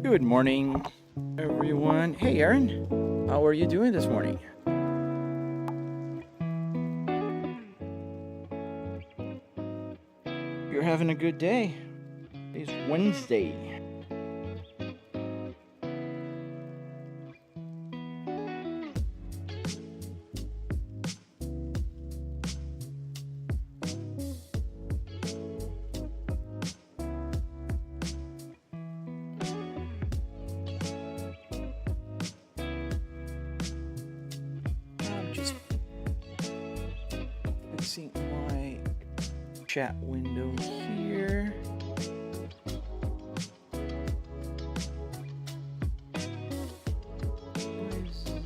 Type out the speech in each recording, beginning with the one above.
Good morning, everyone. Hey, Aaron. How are you doing this morning? You're having a good day. It's Wednesday. I'm just fixing my chat window here. Where is it?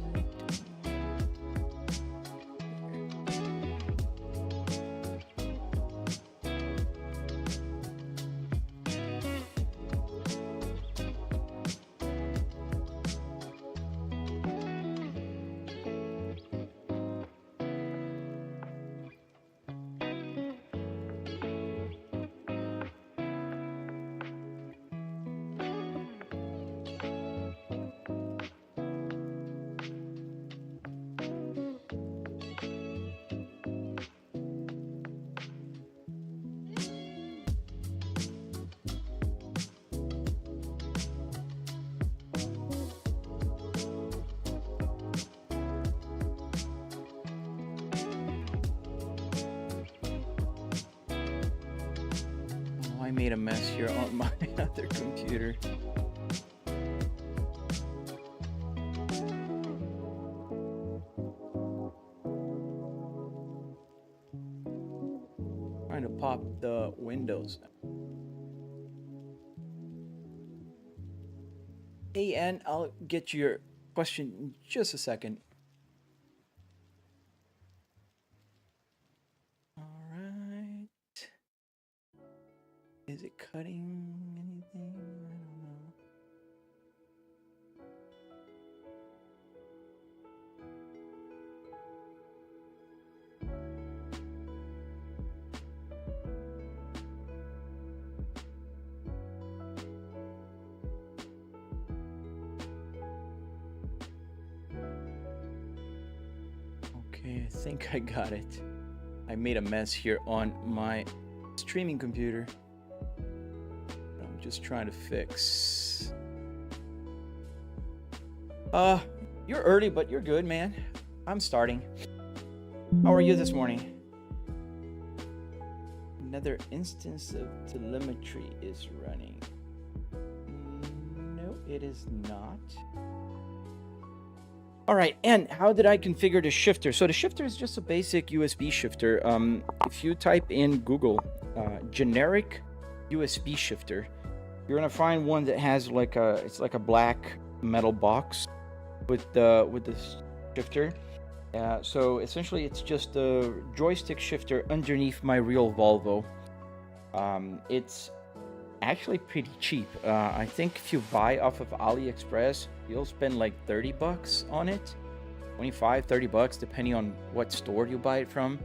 I made a mess here on my other computer. Trying to pop the windows. Hey, Ann, I'll get your question in just a second. All right. Is it cutting anything? I don't know. Okay, I think I got it. I made a mess here on my streaming computer. I'm just trying to fix. You're early, but you're good, man. I'm starting. How are you this morning? Another instance of telemetry is running. No, it is not. All right, and how did I configure the shifter? So the shifter is just a basic USB shifter. If you type in Google generic USB shifter, you're gonna find one that has it's like a black metal box with the shifter. So essentially, it's just a joystick shifter underneath my real Volvo. It's actually pretty cheap. I think if you buy off of AliExpress, you'll spend like $30 on it, 25, $30 depending on what store you buy it from.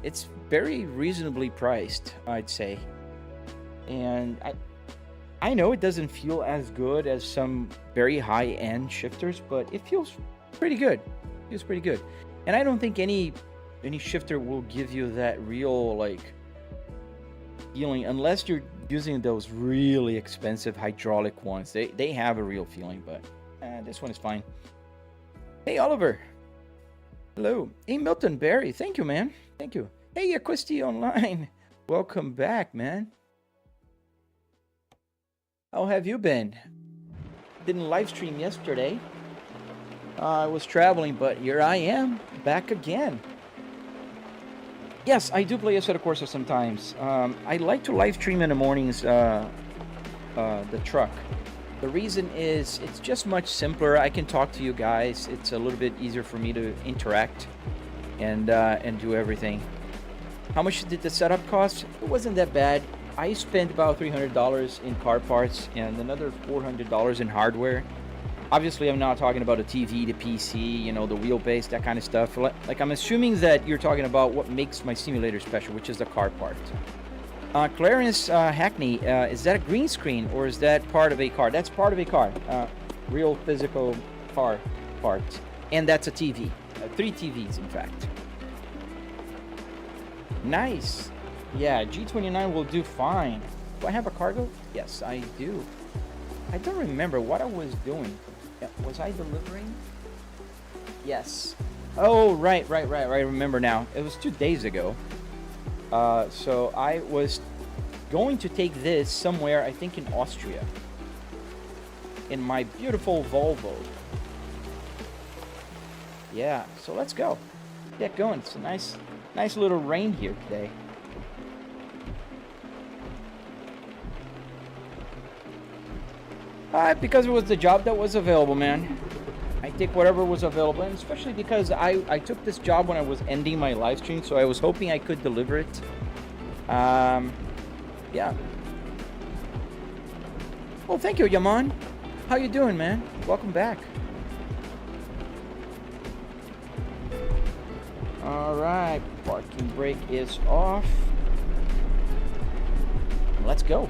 It's very reasonably priced, I'd say. And I know it doesn't feel as good as some very high-end shifters, but it feels pretty good. It feels pretty good. And I don't think any shifter will give you that real feeling unless you're using those really expensive hydraulic ones. They have a real feeling, but this one is fine. Hey, Oliver. Hello. Hey, Milton Berry. Thank you, man. Thank you. Hey, Acquisti Online. Welcome back, man. How have you been? Didn't live stream yesterday. I was traveling, but here I am, back again. Yes, I do play Assetto Corsa sometimes. I like to live stream in the mornings, the truck. The reason is it's just much simpler. I can talk to you guys. It's a little bit easier for me to interact and do everything. How much did the setup cost? It wasn't that bad. I spent about $300 in car parts and another $400 in hardware. Obviously, I'm not talking about a TV, the PC, you know, the wheelbase, that kind of stuff. Like, I'm assuming that you're talking about what makes my simulator special, which is the car part. Clarence Hackney, is that a green screen or is that part of a car? That's part of a car. Real physical car part. And that's a TV. 3 TVs, in fact. Nice. Yeah, G29 will do fine. Do I have a cargo? Yes, I do. I don't remember what I was doing. Was I delivering? Yes. Oh, right. I remember now. It was 2 days ago. So I was going to take this somewhere, I think in Austria. In my beautiful Volvo. Yeah, so let's go. Get going. It's a nice little rain here today. Because it was the job that was available, man. I take whatever was available, and especially because I took this job when I was ending my live stream, so I was hoping I could deliver it. Yeah. Well, thank you, Yaman. How you doing, man? Welcome back. All right, parking brake is off. Let's go.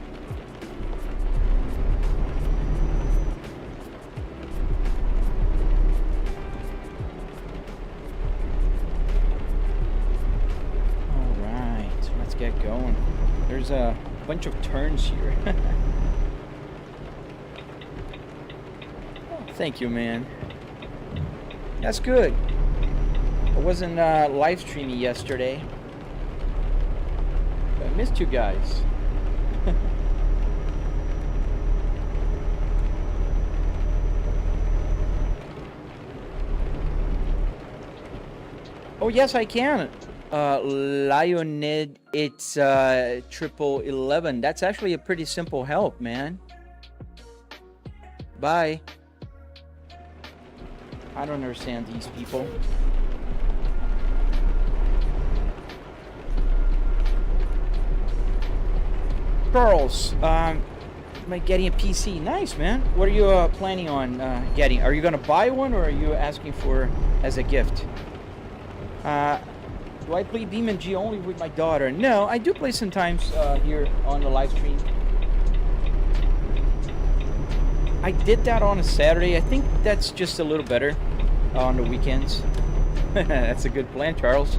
Get going. There's a bunch of turns here. Oh, thank you, man. That's good. I wasn't live streaming yesterday. I missed you guys. Oh yes, I can. Lionid, it's 1111. That's actually a pretty simple help, man. Bye. I don't understand these people. Charles, am I getting a PC? Nice, man. What are you planning on getting? Are you gonna buy one or are you asking for as a gift? Do I play BeamNG only with my daughter? No, I do play sometimes here on the live stream. I did that on a Saturday. I think that's just a little better on the weekends. That's a good plan, Charles.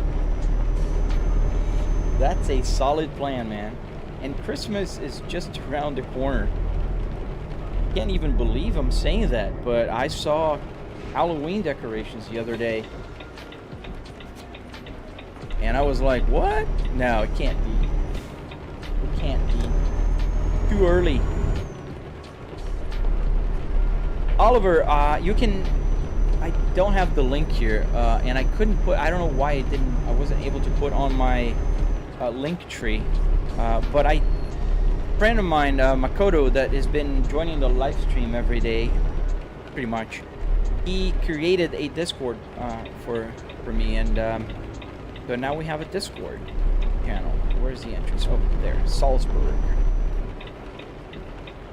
That's a solid plan, man. And Christmas is just around the corner. Can't even believe I'm saying that, but I saw Halloween decorations the other day. And I was like, what? No, it can't be. It can't be. Too early. Oliver, you can... I don't have the link here, and I couldn't put... I don't know why I wasn't able to put on my link tree. But a friend of mine, Makoto, that has been joining the live stream every day, pretty much, he created a Discord for me, and so now we have a Discord channel. Where's the entrance? Oh, there, Salzburg.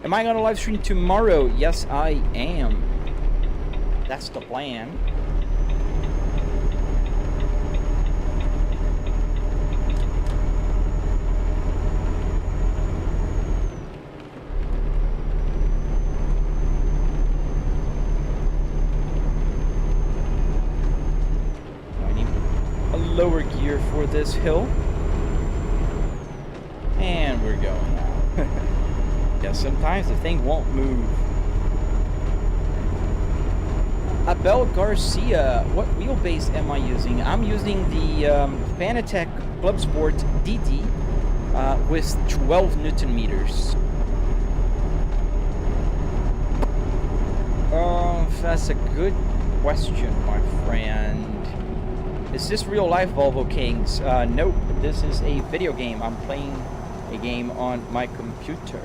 Am I gonna live stream tomorrow? Yes, I am. That's the plan. Lower gear for this hill, and we're going now. Yeah, sometimes the thing won't move. Abel Garcia, what wheelbase am I using? I'm using the Fanatec Club Sport DD with 12 Newton meters. Oh, that's a good question, my friend. Is this real life, Volvo Kings? Nope, this is a video game. I'm playing a game on my computer.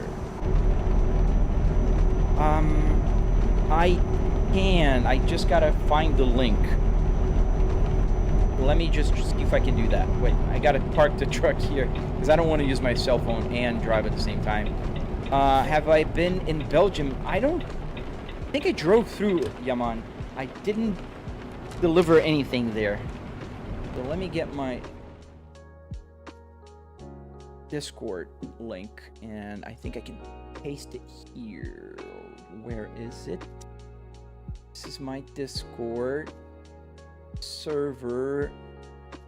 I just gotta find the link. Let me just see if I can do that. Wait, I gotta park the truck here because I don't want to use my cell phone and drive at the same time. Have I been in Belgium? I think I drove through Yaman. I didn't deliver anything there. So let me get my Discord link, and I think I can paste it here. Where is it? This is my Discord server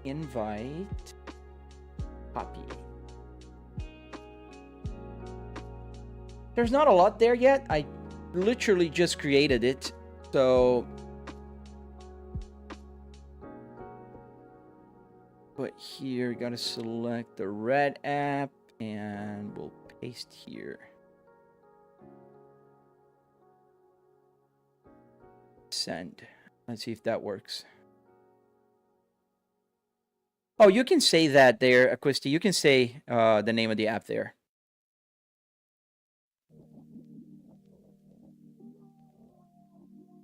invite. Copy. There's not a lot there yet. I literally just created it, so but here, gotta select the red app, and we'll paste here. Send. Let's see if that works. Oh, you can say that there, Aquisti. You can say the name of the app there.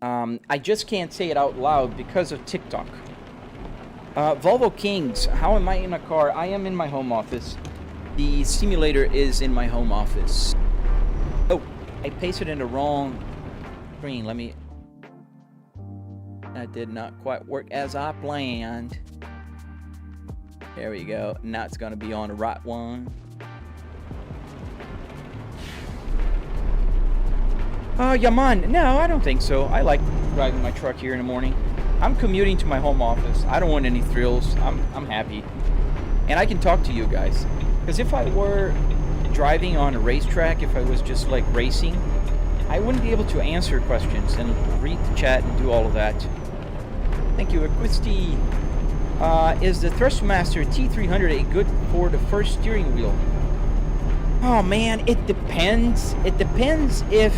I just can't say it out loud because of TikTok. Volvo Kings, how am I in a car? I am in my home office. The simulator is in my home office. Oh, I pasted in the wrong screen. Let me... That did not quite work as I planned. There we go. Now it's gonna be on the right one. Yeah, man. No, I don't think so. I like driving my truck here in the morning. I'm commuting to my home office. I don't want any thrills. I'm happy. And I can talk to you guys. Because if I were driving on a racetrack, if I was just like racing, I wouldn't be able to answer questions and read the chat and do all of that. Thank you, Aquisti. Is the Thrustmaster T300 a good for the first steering wheel? Oh man, it depends. It depends if,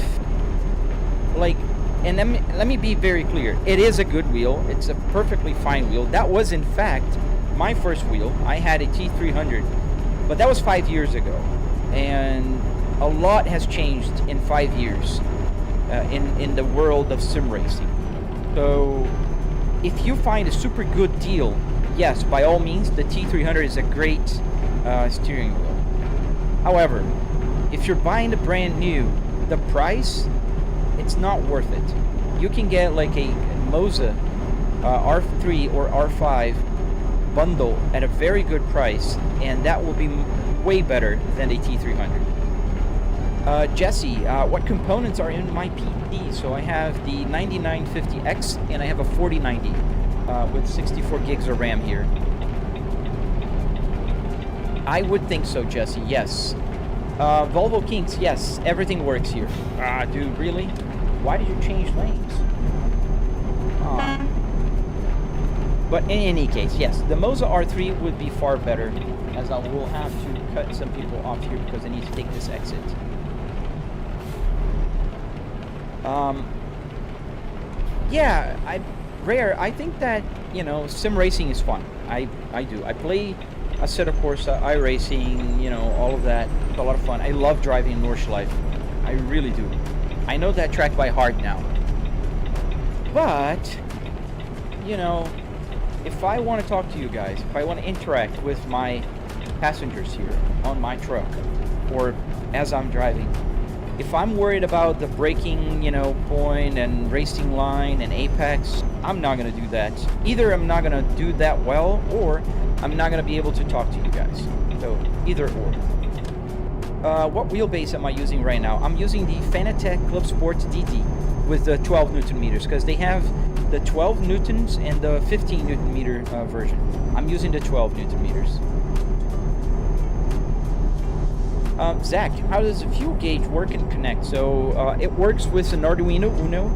like, and let me be very clear. It is a good wheel. It's a perfectly fine wheel. That was, in fact, my first wheel. I had a T300, but that was 5 years ago. And a lot has changed in 5 years in the world of sim racing. So if you find a super good deal, yes, by all means, the T300 is a great steering wheel. However, if you're buying the brand new, the price, it's not worth it. You can get like a Moza R3 or R5 bundle at a very good price, and that will be way better than a T300. Jesse, what components are in my PD? So I have the 9950X and I have a 4090 with 64 gigs of RAM here. I would think so, Jesse, yes. Volvo Kings, yes, everything works here. Dude, really? Why did you change lanes? But in any case, yes, the Moza R3 would be far better, as I will have to cut some people off here because I need to take this exit. Yeah, I think that, you know, sim racing is fun. I do. I play Assetto Corsa, iRacing, you know, all of that. It's a lot of fun. I love driving in Nordschleife. I really do. I know that track by heart now. But, you know, if I want to talk to you guys, if I want to interact with my passengers here on my truck, or as I'm driving, if I'm worried about the braking, you know, point and racing line and apex, I'm not going to do that. Either I'm not going to do that well, or I'm not going to be able to talk to you guys. So, either or. What wheelbase am I using right now? I'm using the Fanatec Club Sports DD with the 12 Newton meters, because they have the 12 Newtons and the 15 Newton meter version. I'm using the 12 Newton meters. Zach, how does the fuel gauge work and connect? So it works with an Arduino Uno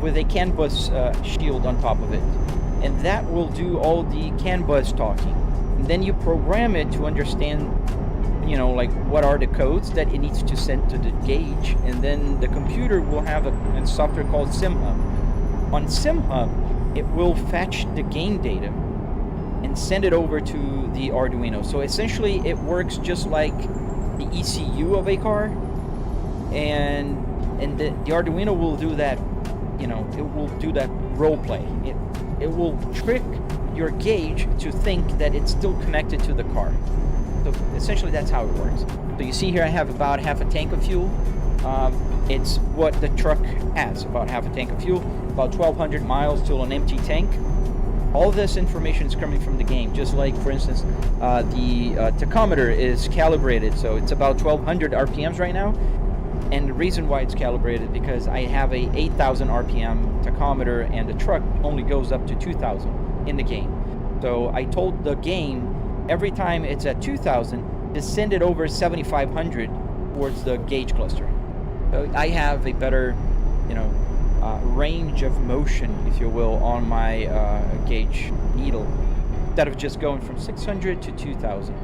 with a CAN bus shield on top of it, and that will do all the CAN bus talking. And then you program it to understand, you know, like what are the codes that it needs to send to the gauge, and then the computer will have a software called SimHub. On SimHub, it will fetch the gain data and send it over to the Arduino. So essentially, it works just like the ECU of a car, and the Arduino will do that, you know, it will do that role play. It will trick your gauge to think that it's still connected to the car. So essentially that's how it works. So you see here I have about half a tank of fuel. It's what the truck has, about half a tank of fuel, about 1,200 miles till an empty tank. All this information is coming from the game. Just like, for instance, the tachometer is calibrated, so it's about 1200 RPMs right now. And the reason why it's calibrated because I have a 8,000 RPM tachometer, and the truck only goes up to 2,000 in the game. So I told the game every time it's at 2,000 to send it over 7,500 towards the gauge cluster. So I have a better, range of motion, if you will, on my gauge needle, instead of just going from 600 to 2,000.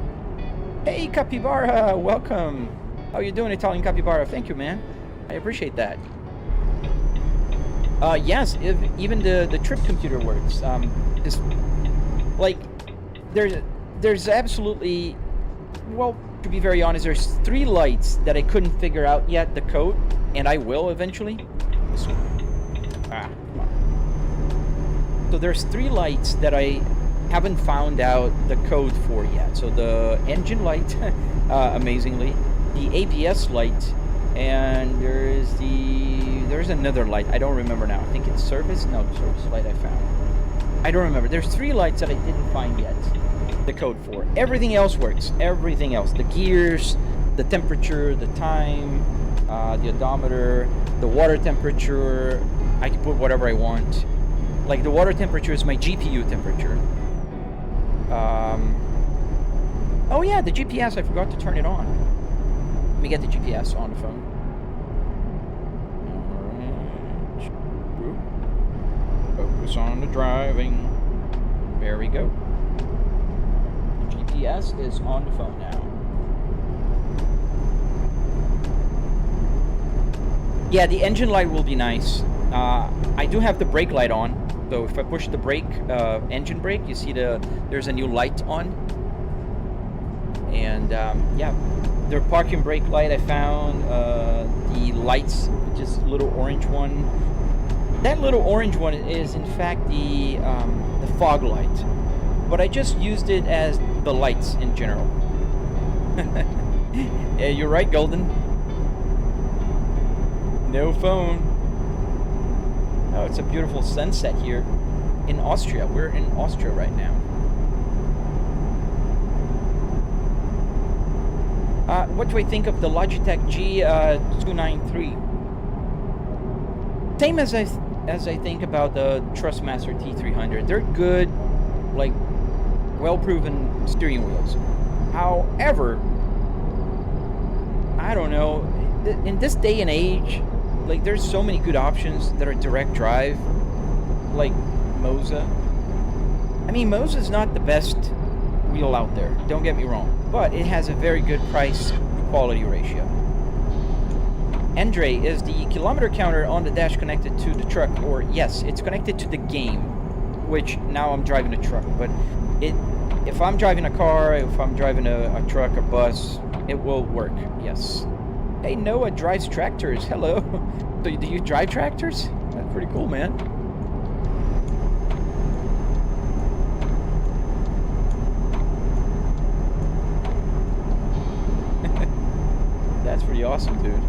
Hey, Capybara, welcome. How you doing, Italian Capybara? Thank you, man. I appreciate that. Yes, even the trip computer works. Just like there's absolutely, well, to be very honest, there's 3 lights that I couldn't figure out yet the code, and I will eventually. Come on. So there's 3 lights that I haven't found out the code for yet. So the engine light, amazingly, the ABS light, and there's another light. I don't remember now. I think it's service. No, service light I found. I don't remember. There's 3 lights that I didn't find yet the code for. Everything else works. Everything else. The gears, the temperature, the time, the odometer, the water temperature. I can put whatever I want. Like the water temperature is my GPU temperature. Oh yeah, the GPS, I forgot to turn it on. Let me get the GPS on the phone. Alright. Focus on the driving. There we go. The GPS is on the phone now. Yeah, the engine light will be nice. I do have the brake light on, so if I push the brake, engine brake, you see there's a new light on. And yeah, the parking brake light I found, the lights, just little orange one. That little orange one is in fact the fog light, but I just used it as the lights in general. Yeah, you're right, Golden. No phone. Oh, it's a beautiful sunset here in Austria. We're in Austria right now. What do I think of the Logitech G293? Same as I think about the Trustmaster T300. They're good, like, well-proven steering wheels. However, I don't know. In this day and age, like, there's so many good options that are direct drive, like Moza. I mean, Moza's not the best wheel out there, don't get me wrong, but it has a very good price-quality ratio. Andre, is the kilometer counter on the dash connected to the truck? Or yes, it's connected to the game, which now I'm driving a truck, but if I'm driving a car, if I'm driving a truck, a bus, it will work, yes. Hey, Noah drives tractors. Hello. So do you drive tractors? That's pretty cool, man. That's pretty awesome, dude.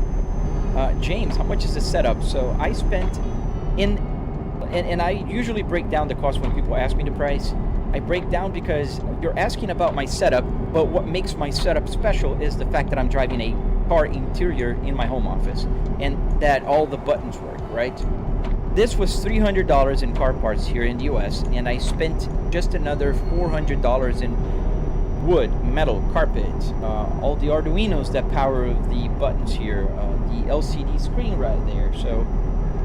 James, how much is the setup? So I spent and I usually break down the cost when people ask me the price. I break down because you're asking about my setup, but what makes my setup special is the fact that I'm driving a car interior in my home office and that all the buttons work, right? This was $300 in car parts here in the US, and I spent just another $400 in wood, metal, carpet, all the Arduinos that power the buttons here, the LCD screen right there. So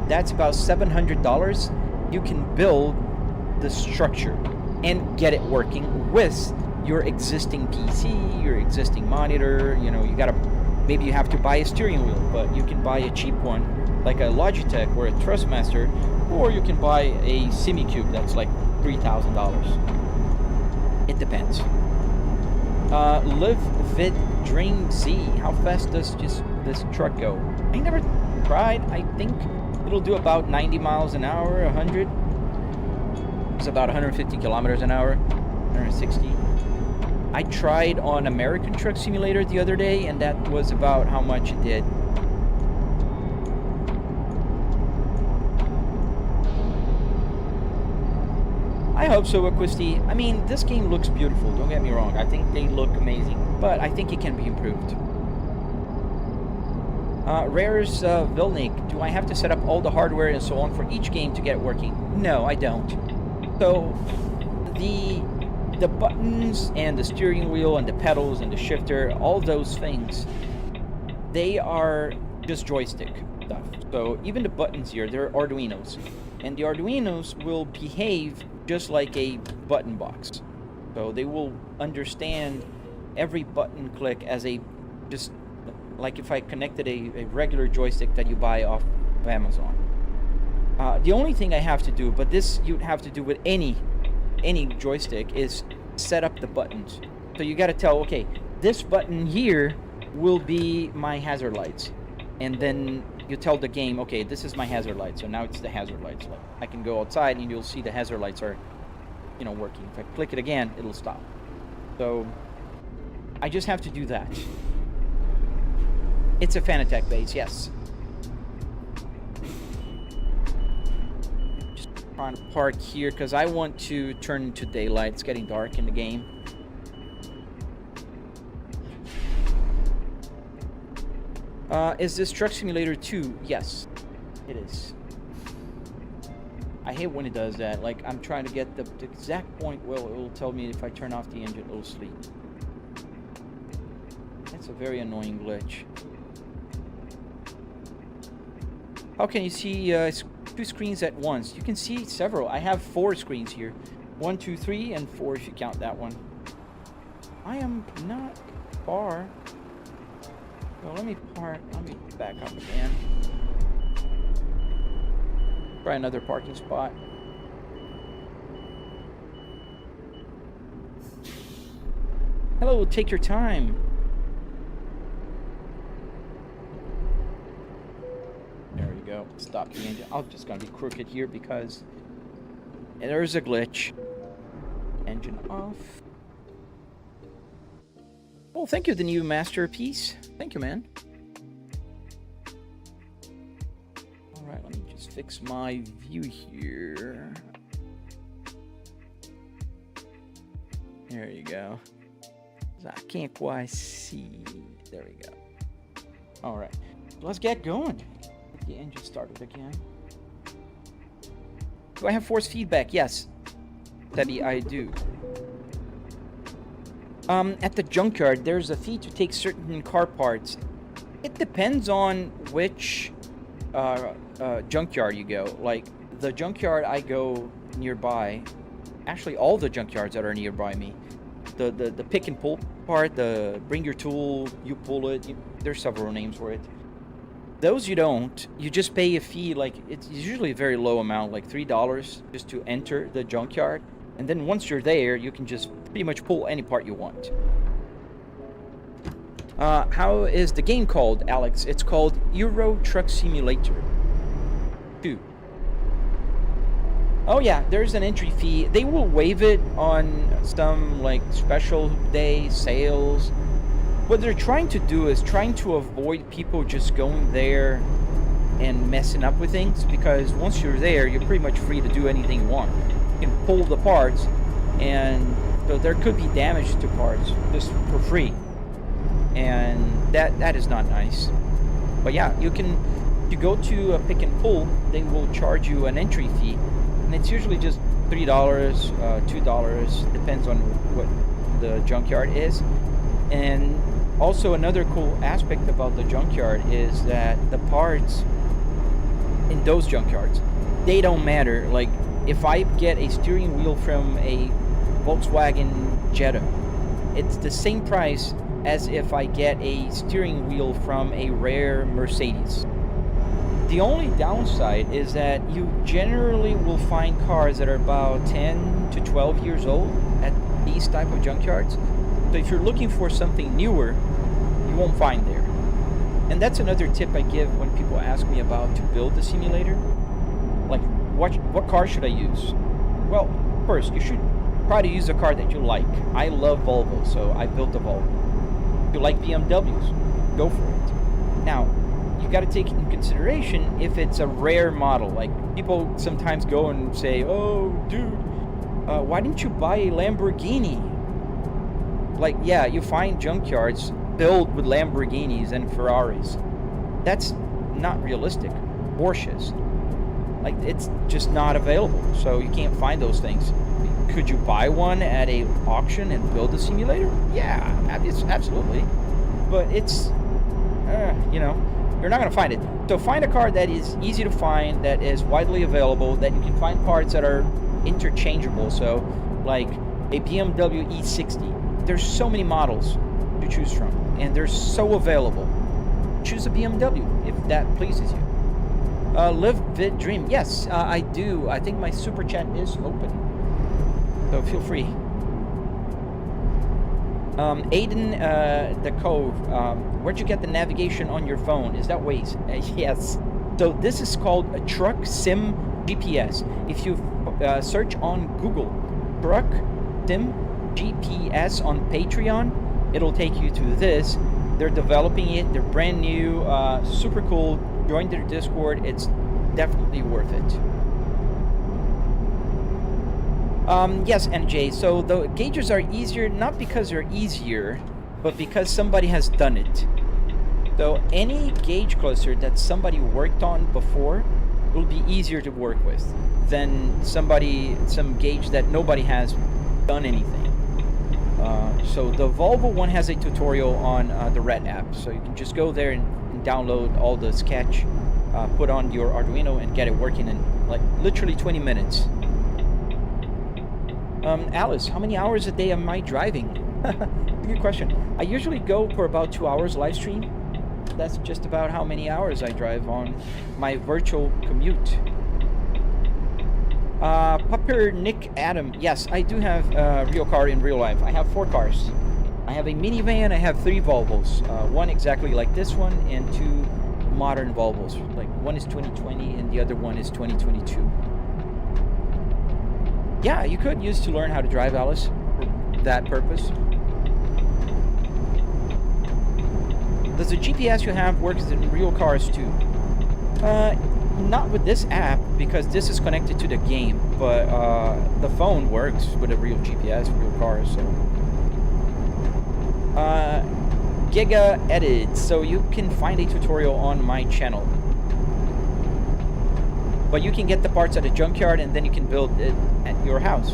that's about $700. You can build the structure and get it working with your existing PC, your existing monitor. You know, you gotta, maybe you have to buy a steering wheel, but you can buy a cheap one like a Logitech or a Trustmaster, or you can buy a SimiCube that's like $3,000. It depends. Live Vid Dream Z, how fast does this truck go? I never tried. I think it'll do about 90 miles an hour, 100. It's about 150 kilometers an hour, 160. I tried on American Truck Simulator the other day, and that was about how much it did. I hope so, Acquisti. I mean, this game looks beautiful, don't get me wrong. I think they look amazing, but I think it can be improved. Rare's Vilnik, do I have to set up all the hardware and so on for each game to get it working? No, I don't. So, the buttons and the steering wheel and the pedals and the shifter, all those things, they are just joystick stuff. So even the buttons here, they're Arduinos. And the Arduinos will behave just like a button box. So they will understand every button click as a, just like if I connected a regular joystick that you buy off of Amazon. The only thing I have to do, but this you'd have to do with any joystick, is set up the buttons. So you got to tell, okay, this button here will be my hazard lights, and then you tell the game, okay, this is my hazard light, so now it's the hazard lights. Like, I can go outside and you'll see the hazard lights are, you know, working. If I click it again, it'll stop. So I just have to do that. It's a Fanatec base, yes. Just trying to park here because I want to turn into daylight. It's getting dark in the game. Is this Truck Simulator 2? Yes, it is. I hate when it does that. Like, I'm trying to get the exact point. Well, it will tell me if I turn off the engine, it'll sleep. That's a very annoying glitch. How can you see 2 screens at once? You can see several. I have 4 screens here. 1, 2, 3, and 4 if you count that one. I am not far. So let me back up again. Try another parking spot. Hello, take your time. There we go. Stop the engine. I'm just gonna be crooked here because there's a glitch. Engine off. Well, thank you, the new masterpiece. Thank you, man. All right, let me just fix my view here. There you go. I can't quite see. There we go. All right, let's get going. Get the engine started again. Do I have force feedback? Yes, Debbie, I do. At the Junkyard, there's a fee to take certain car parts. It depends on which junkyard you go. Like, the junkyard I go nearby, actually all the junkyards that are nearby me, the pick and pull part, the bring your tool, you pull it, there's several names for it. Those you don't, you just pay a fee, like, it's usually a very low amount, like $3 just to enter the junkyard. And then once you're there, you can just pretty much pull any part you want. How is the game called, Alex? It's called Euro Truck Simulator 2. Oh yeah, there's an entry fee. They will waive it on some like special day sales. What they're trying to do is trying to avoid people just going there and messing up with things, because once you're there, you're pretty much free to do anything you want. You can pull the parts, and so there could be damage to parts just for free, and that is not nice. But yeah, you go to a pick and pull, they will charge you an entry fee, and it's usually just $3, $2, depends on what the junkyard is. And also another cool aspect about the junkyard is that the parts in those junkyards, they don't matter. Like, if I get a steering wheel from a Volkswagen Jetta, it's the same price as if I get a steering wheel from a rare Mercedes. The only downside is that you generally will find cars that are about 10 to 12 years old at these type of junkyards. So if you're looking for something newer, you won't find there. And that's another tip I give when people ask me about to build the simulator. Like, what car should I use? Well, first, you should try to use a car that you like. I love Volvo, so I built a Volvo. If you like BMWs, go for it. Now, you got to take into consideration if it's a rare model. Like, people sometimes go and say, oh, dude, Why didn't you buy a Lamborghini? Like, yeah, you find junkyards filled with Lamborghinis and Ferraris. That's not realistic. Porsches. Like, it's just not available, so you can't find those things. Could you buy one at a auction and build a simulator? Yeah, absolutely. But it's, you know, you're not gonna find it. So find a car that is easy to find, that is widely available, that you can find parts that are interchangeable. So, like a BMW E60. There's so many models to choose from, and they're so available. Choose a BMW if that pleases you. Live, vid, dream. Yes, I do. I think my super chat is open, so feel free. Aiden, the Cove. Where'd you get the navigation on your phone? Is that Waze? Yes. So this is called a Truck Sim GPS. If you search on Google Truck Sim GPS on Patreon, it'll take you to this. They're developing it. They're brand new, super cool. Join their Discord. It's definitely worth it. Yes, NJ. So the gauges are easier, not because they're easier, but because somebody has done it. So any gauge cluster that somebody worked on before will be easier to work with than some gauge that nobody has done anything. So the Volvo one has a tutorial on the Red app, so you can just go there and download all the sketch, put on your Arduino and get it working in like literally 20 minutes. Alice, how many hours a day am I driving? Good question. I usually go for about 2 hours live stream. That's just about how many hours I drive on my virtual commute. Pupper Nick Adam. Yes, I do have a real car in real life. I have 4 cars. I have a minivan. I have 3 Volvos. One exactly like this one, and 2 modern Volvos. Like one is 2020 and the other one is 2022. Yeah, you could use to learn how to drive, Alice, for that purpose. Does the GPS you have work in real cars too? Not with this app, because this is connected to the game, but the phone works with a real GPS, real cars, so. Giga Edit, so you can find a tutorial on my channel. But you can get the parts at a junkyard and then you can build it at your house.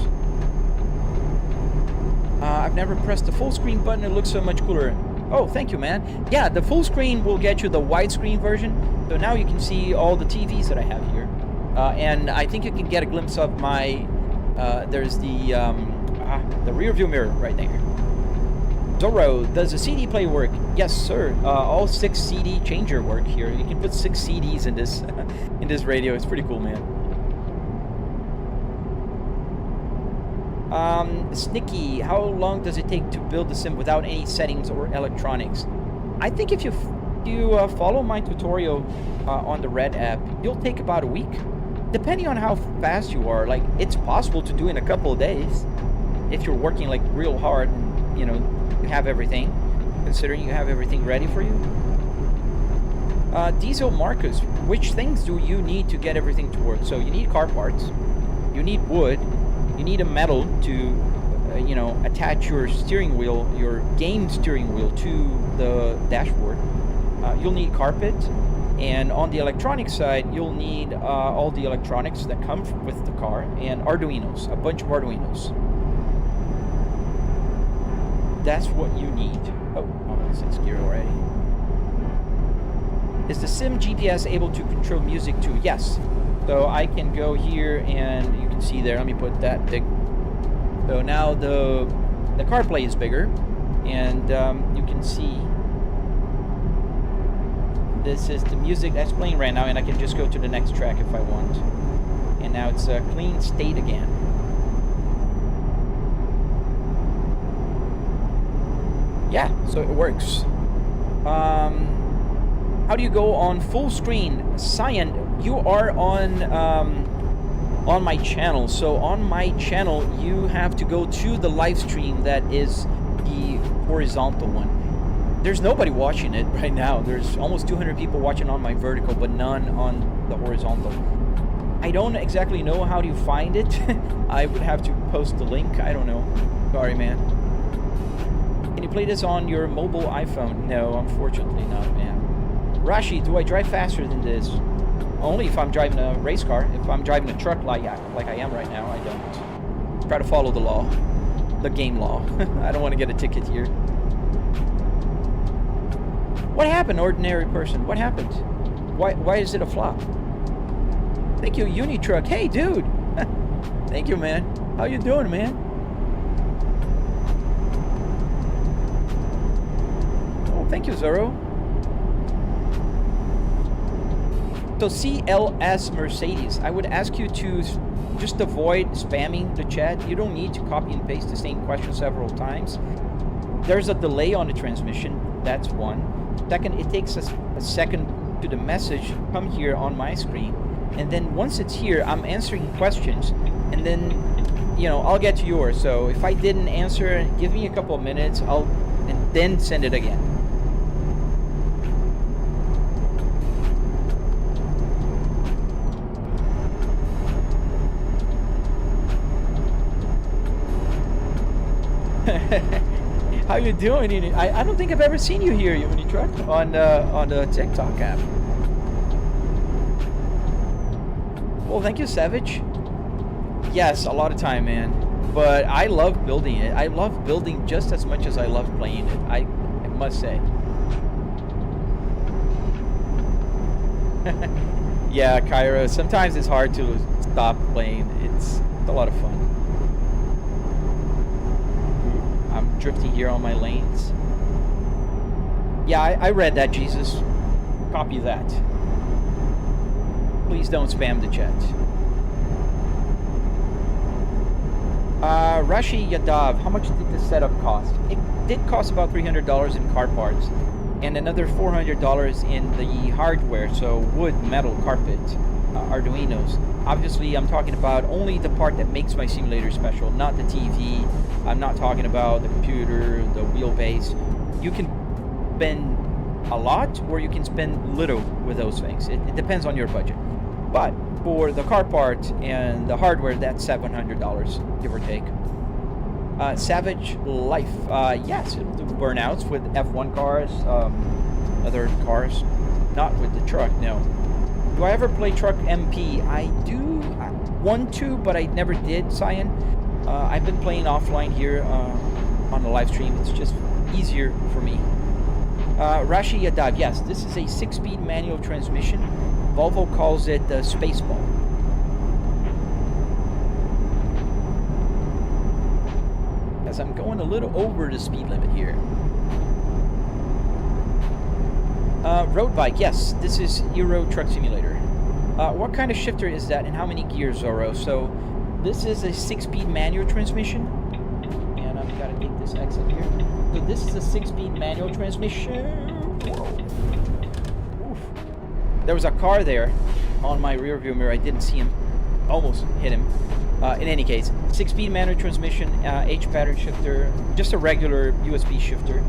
I've never pressed the full screen button, it looks so much cooler. Oh, thank you, man. Yeah, the full screen will get you the widescreen version. So now you can see all the TVs that I have here. And I think you can get a glimpse of my, there's the rear view mirror right there. Zorro, does the CD player work? Yes, sir. All 6 CD changer work here. You can put 6 CDs in this in this radio. It's pretty cool, man. Snicky, how long does it take to build the sim without any settings or electronics? I think if you follow my tutorial on the Red app, you'll take about a week, depending on how fast you are. Like, it's possible to do in a couple of days if you're working like real hard. And, you know, you have everything, considering you have everything ready for you. Diesel Marcus, which things do you need to get everything to work? So you need car parts, you need wood, you need a metal to, you know, attach your steering wheel, your game steering wheel to the dashboard. You'll need carpet, and on the electronic side, you'll need all the electronics that come with the car, and Arduinos, a bunch of Arduinos. That's what you need. Oh, it's in gear already. Is the Sim GPS able to control music too? Yes. So I can go here and you can see there. Let me put that big. So now the CarPlay is bigger, and you can see this is the music that's playing right now, and I can just go to the next track if I want. And now it's a clean state again. Yeah, so it works. How do you go on full screen? Cyan, you are on my channel. So on my channel, you have to go to the live stream that is the horizontal one. There's nobody watching it right now. There's almost 200 people watching on my vertical, but none on the horizontal. I don't exactly know how to find it. I would have to post the link. I don't know. Sorry, man. Can you play this on your mobile iPhone? No, unfortunately not, man. Rashi, do I drive faster than this? Only if I'm driving a race car. If I'm driving a truck like I am right now, I don't. Try to follow the law. The game law. I don't want to get a ticket here. What happened, ordinary person? What happened? Why is it a flop? Thank you, Unitruck. Hey, dude. Thank you, man. How you doing, man? Oh, thank you, Zoro. So CLS Mercedes, I would ask you to just avoid spamming the chat. You don't need to copy and paste the same question several times. There's a delay on the transmission. That's one. Second, it takes a second to the message come here on my screen. And then once it's here, I'm answering questions. And then, you know, I'll get to yours. So if I didn't answer, give me a couple of minutes. And then send it again. How you doing? I don't think I've ever seen you here, Unitruck, on the TikTok app. Well, thank you, Savage. Yes, a lot of time, man. But I love building it. I love building just as much as I love playing it. I must say. Yeah, Kyra. Sometimes it's hard to stop playing. It's a lot of fun. I'm drifting here on my lanes. Yeah, I read that, Jesus. Copy that. Please don't spam the chat. Rashi Yadav, how much did the setup cost? It did cost about $300 in car parts and another $400 in the hardware, so wood, metal, carpet, Arduinos. Obviously, I'm talking about only the part that makes my simulator special, not the TV. I'm not talking about the computer, the wheelbase. You can spend a lot or you can spend little with those things. It depends on your budget. But for the car part and the hardware, that's $700, give or take. Savage Life, yes, it'll do burnouts with F1 cars, other cars, not with the truck, no. Do I ever play Truck MP? I do want to, but I never did, Cyan. I've been playing offline here on the live stream. It's just easier for me. Rashi Yadav, yes, this is a 6-speed manual transmission. Volvo calls it the Spaceball. As I'm going a little over the speed limit here. Road bike, yes, this is Euro Truck Simulator. What kind of shifter is that and how many gears, Zoro? So this is a 6-speed manual transmission. And I've got to take this exit here. So this is a 6-speed manual transmission. Oof. There was a car there on my rear view mirror. I didn't see him. Almost hit him. In any case, 6-speed manual transmission, H-pattern shifter, just a regular USB shifter,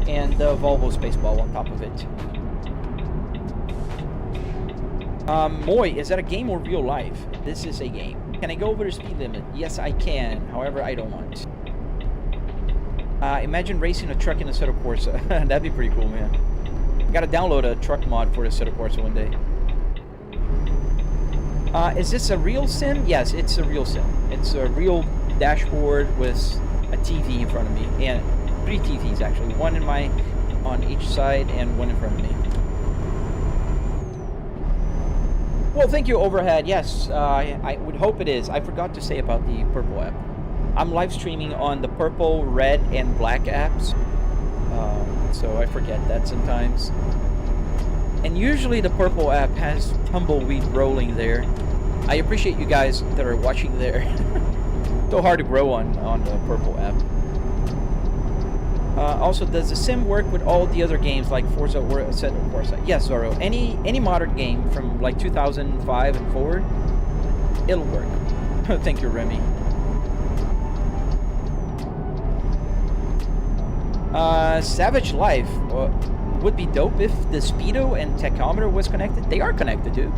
and the Volvo Spaceball on top of it. Moy, is that a game or real life? This is a game. Can I go over the speed limit? Yes, I can. However, I don't want. Imagine racing a truck in a Assetto Corsa. That'd be pretty cool, man. Gotta download a truck mod for the Assetto Corsa one day. Is this a real sim? Yes, it's a real sim. It's a real dashboard with a TV in front of me. And 3 TVs, actually. One on each side and one in front of me. Well, thank you, Overhead. Yes, I would hope it is. I forgot to say about the Purple app. I'm live streaming on the Purple, Red, and Black apps. So I forget that sometimes. And usually the Purple app has Tumbleweed rolling there. I appreciate you guys that are watching there. So hard to grow on the Purple app. Also, does the sim work with all the other games like Forza or Assetto Corsa? Yes, Zoro. Any modern game from like 2005 and forward, it'll work. Thank you, Remy. Savage Life would be dope if the speedo and tachometer was connected. They are connected, dude.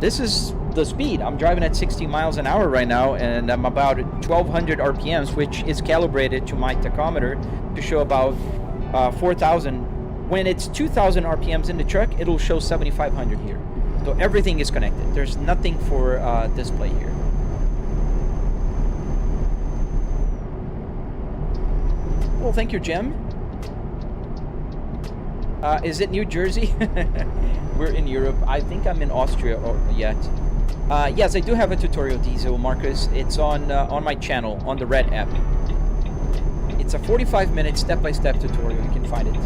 this is the speed. I'm driving at 60 miles an hour right now, and I'm about 1200 RPMs, which is calibrated to my tachometer to show about 4000. When it's 2000 RPMs in the truck, it'll show 7500 here. So everything is connected. There's nothing for display here. Well, thank you, Jim. Is it New Jersey? We're in Europe. I think I'm in Austria yet. Yes, I do have a tutorial, Diesel, Marcus. It's on my channel, on the Red app. It's a 45-minute step-by-step tutorial. You can find it.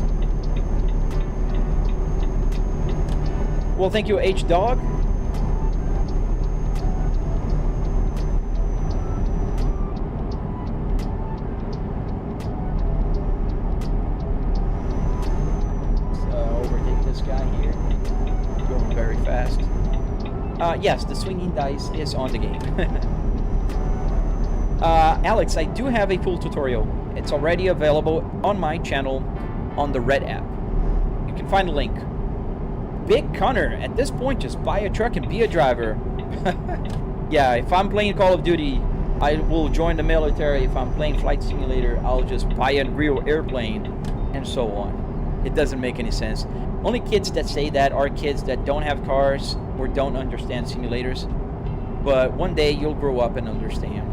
Well, thank you, H-Dog. Yes, the swinging dice is on the game. Alex, I do have a full tutorial. It's already available on my channel on the Red app. You can find a link. Big Connor, at this point, just buy a truck and be a driver. Yeah, if I'm playing Call of Duty, I will join the military. If I'm playing Flight Simulator, I'll just buy a real airplane, and so on. It doesn't make any sense. Only kids that say that are kids that don't have cars or don't understand simulators. But one day you'll grow up and understand.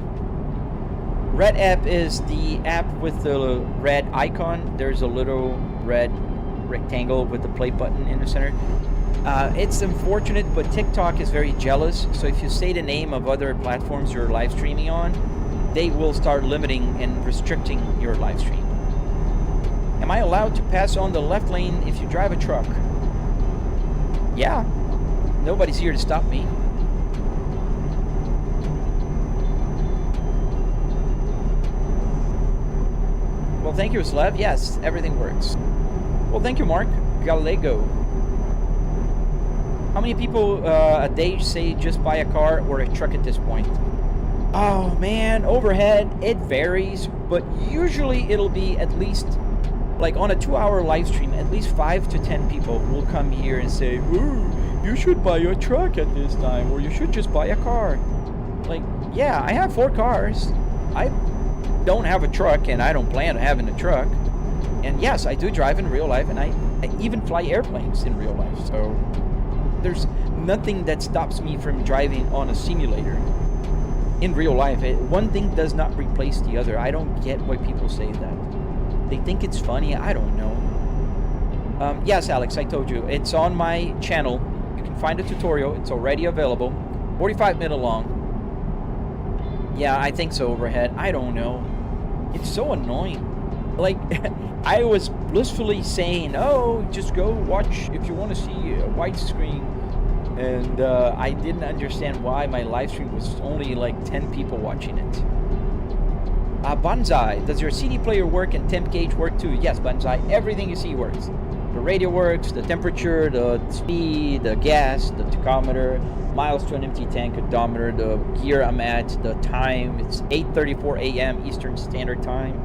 Red app is the app with the red icon. There's a little red rectangle with the play button in the center. It's unfortunate, but TikTok is very jealous. So if you say the name of other platforms you're live streaming on, they will start limiting and restricting your live stream. Am I allowed to pass on the left lane if you drive a truck? Yeah. Nobody's here to stop me. Well, thank you, Slev. Yes, everything works. Well, thank you, Mark. Gallego. How many people a day say just buy a car or a truck at this point? Oh, man. Overhead, it varies. But usually it'll be at least... like on a 2-hour live stream, at least 5 to 10 people will come here and say, ooh, you should buy a truck at this time, or you should just buy a car. Like, yeah, I have 4 cars. I don't have a truck, and I don't plan on having a truck. And yes, I do drive in real life, and I even fly airplanes in real life. So there's nothing that stops me from driving on a simulator in real life. One thing does not replace the other. I don't get why people say that. They think it's funny. I don't know. Yes, Alex, I told you. It's on my channel. You can find a tutorial. It's already available. 45-minute long. Yeah, I think so, Overhead. I don't know. It's so annoying. Like, I was blissfully saying, oh, just go watch if you want to see a widescreen. And I didn't understand why my live stream was only like 10 people watching it. Banzai, does your CD player work and temp gauge work too? Yes, Banzai, everything you see works. The radio works, the temperature, the speed, the gas, the tachometer, miles to an empty tank, odometer, the gear I'm at, the time. It's 8:34 a.m. Eastern Standard Time.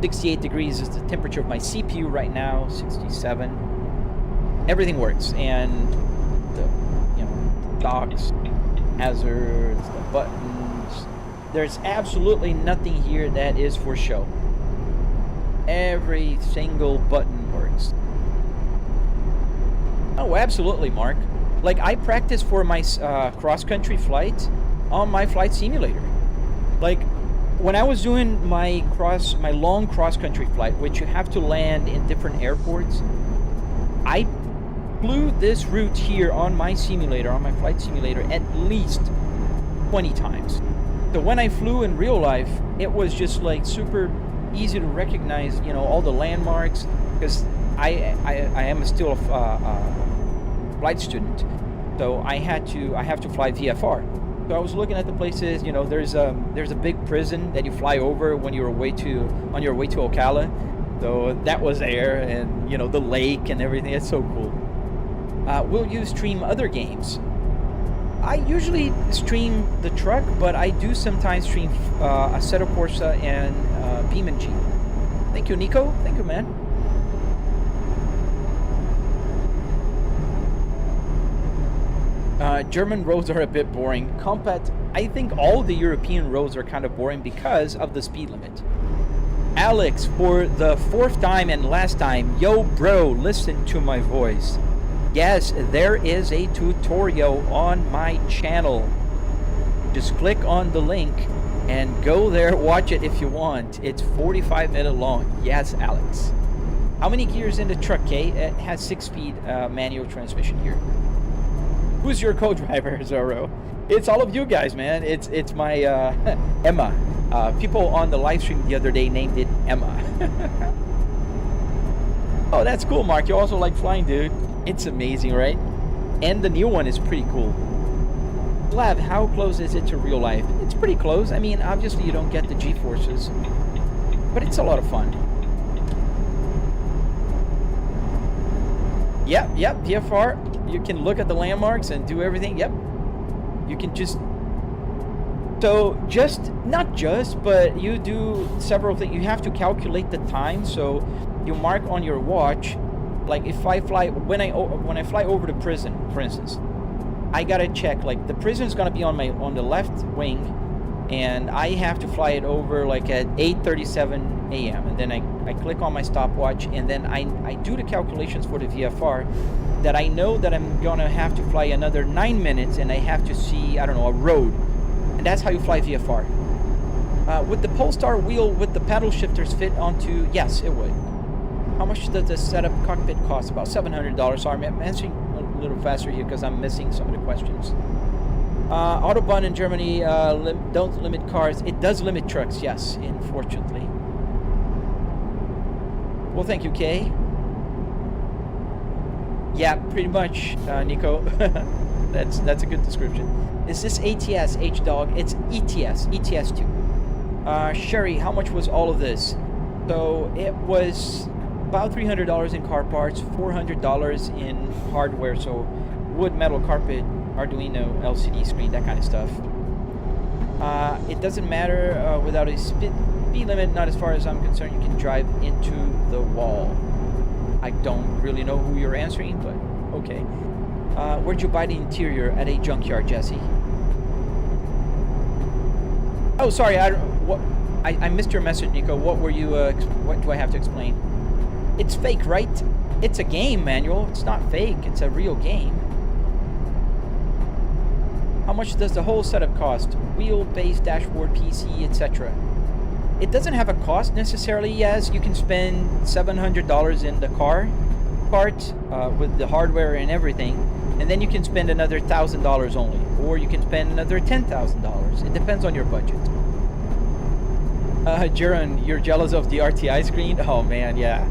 68 degrees is the temperature of my CPU right now, 67. Everything works, and the docks, hazards, the buttons. There's absolutely nothing here that is for show. Every single button works. Oh, absolutely, Mark. Like, I practice for my cross-country flight on my flight simulator. Like, when I was doing my long cross-country flight, which you have to land in different airports, I flew this route here on my simulator, on my flight simulator, at least 20 times. So when I flew in real life, it was just like super easy to recognize, you know, all the landmarks, because I am still a flight student, so I have to fly VFR. So I was looking at the places, you know, there's a big prison that you fly over when you're on your way to Ocala. So that was there, and you know, the lake and everything. It's so cool. Will you stream other games? I usually stream the truck, but I do sometimes stream Assetto Corsa and BeamNG. Thank you, Nico. Thank you, man. German roads are a bit boring. Compact, I think all the European roads are kind of boring because of the speed limit. Alex, for the 4th time and last time, yo bro, listen to my voice. Yes, there is a tutorial on my channel. Just click on the link and go there, watch it if you want. It's 45 minutes long. Yes, Alex. How many gears in the truck, Kay? It has 6-speed manual transmission here. Who's your co-driver, Zorro? It's all of you guys, man. It's my Emma. People on the live stream the other day named it Emma. Oh, that's cool, Mark. You also like flying, dude. It's amazing, right? And the new one is pretty cool. Flav, how close is it to real life? It's pretty close. I mean, obviously you don't get the G-forces, but it's a lot of fun. Yep, VFR. You can look at the landmarks and do everything. Yep. You can just... So, not just, but you do several things. You have to calculate the time, so you mark on your watch, like if I fly, when I fly over the prison, for instance, I gotta check, like the prison's gonna be on the left wing, and I have to fly it over like at 8:37 a.m. and then I click on my stopwatch, and then I do the calculations for the VFR that I know that I'm gonna have to fly another 9 minutes, and I have to see, I don't know, a road. And that's how you fly VFR. Would the Polestar wheel with the paddle shifters fit onto... Yes, it would. How much does the setup cockpit cost? About $700. Sorry, I'm answering a little faster here because I'm missing some of the questions. Autobahn in Germany don't limit cars. It does limit trucks, yes, unfortunately. Well, thank you, Kay. Yeah, pretty much, Nico. That's a good description. Is this ATS, H-Dog? It's ETS, ETS2. Sherry, how much was all of this? So it was about $300 in car parts, $400 in hardware, so wood, metal, carpet, Arduino, LCD screen, that kind of stuff. It doesn't matter without a speed limit, not as far as I'm concerned. You can drive into the wall. I don't really know who you're answering, but okay. Where'd you buy the interior? At a junkyard, Jesse. Oh, sorry, I missed your message, Nico. What were you, what do I have to explain? It's fake, right? It's a game, Manuel. It's not fake. It's a real game. How much does the whole setup cost? Wheel, base, dashboard, PC, etc. It doesn't have a cost necessarily. Yes, you can spend $700 in the car part with the hardware and everything, and then you can spend another $1,000 only, or you can spend another $10,000. It depends on your budget. Jaron, you're jealous of the RTI screen? Oh man, yeah.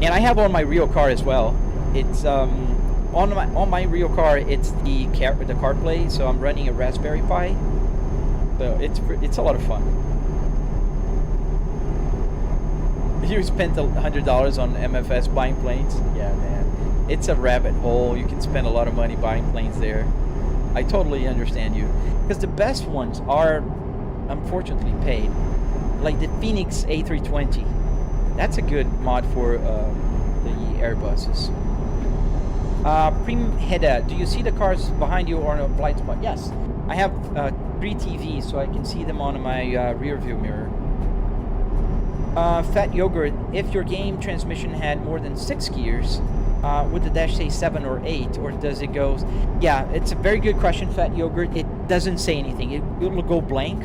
And I have on my real car as well. It's on my real car. It's the CarPlay, so I'm running a Raspberry Pi. So it's a lot of fun. You spent $100 on MFS buying planes? Yeah, man. It's a rabbit hole. You can spend a lot of money buying planes there. I totally understand you. Because the best ones are, unfortunately, paid. Like the Phoenix A320. That's a good mod for the Airbuses. Prim Heda, do you see the cars behind you on a blind spot? Yes. I have 3 TVs, so I can see them on my rear view mirror. Fat Yogurt, if your game transmission had more than 6 gears, would the dash say 7 or 8, or does it go... Yeah, it's a very good question, Fat Yogurt. It doesn't say anything. It will go blank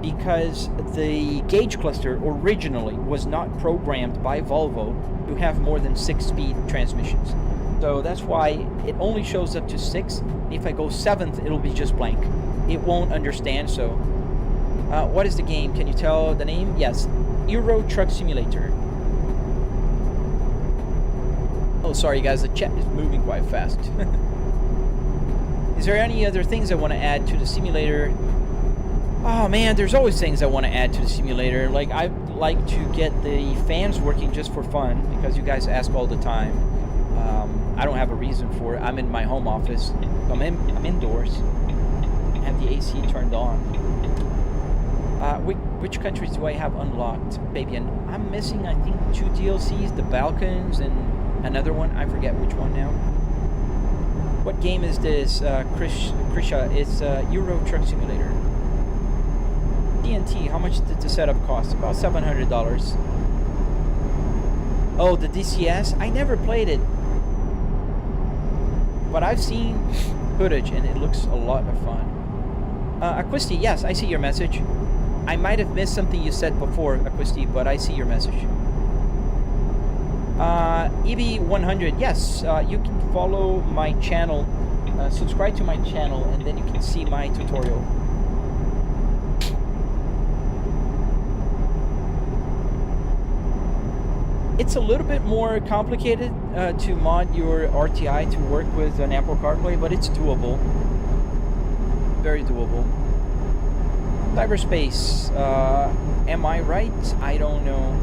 because the gauge cluster originally was not programmed by Volvo to have more than 6-speed transmissions. So that's why it only shows up to 6. If I go 7th, it'll be just blank. It won't understand, so... what is the game? Can you tell the name? Yes. Euro Truck Simulator. Oh, sorry guys, the chat is moving quite fast. Is there any other things I want to add to the simulator? Oh man, there's always things I want to add to the simulator. Like, I'd like to get the fans working just for fun, because you guys ask all the time. I don't have a reason for it. I'm in my home office. I'm indoors. I have the AC turned on. Which countries do I have unlocked, Fabian? I'm missing, I think, 2 DLCs, the Balkans and another one. I forget which one now. What game is this, Krisha? It's Euro Truck Simulator. TNT, how much did the setup cost? About $700. Oh, the DCS? I never played it. But I've seen footage and it looks a lot of fun. Aquisti, yes, I see your message. I might have missed something you said before, Aquisti, but I see your message. EB100, yes, you can follow my channel, subscribe to my channel, and then you can see my tutorial. It's a little bit more complicated to mod your RTI to work with an Apple CarPlay, but it's doable. Very doable. Cyberspace, am I right? I don't know.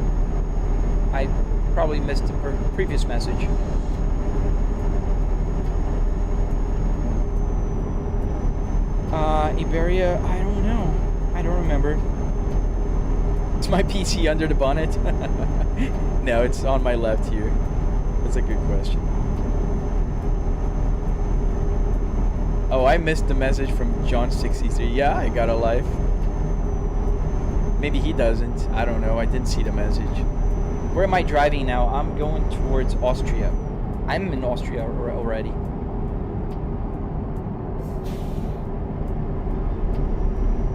I probably missed the previous message. Iberia, I don't know. I don't remember. Is my PC under the bonnet? No, it's on my left here. That's a good question. Oh, I missed the message from John63. Yeah, I got a life. Maybe he doesn't. I don't know. I didn't see the message. Where am I driving now? I'm going towards Austria. I'm in Austria already.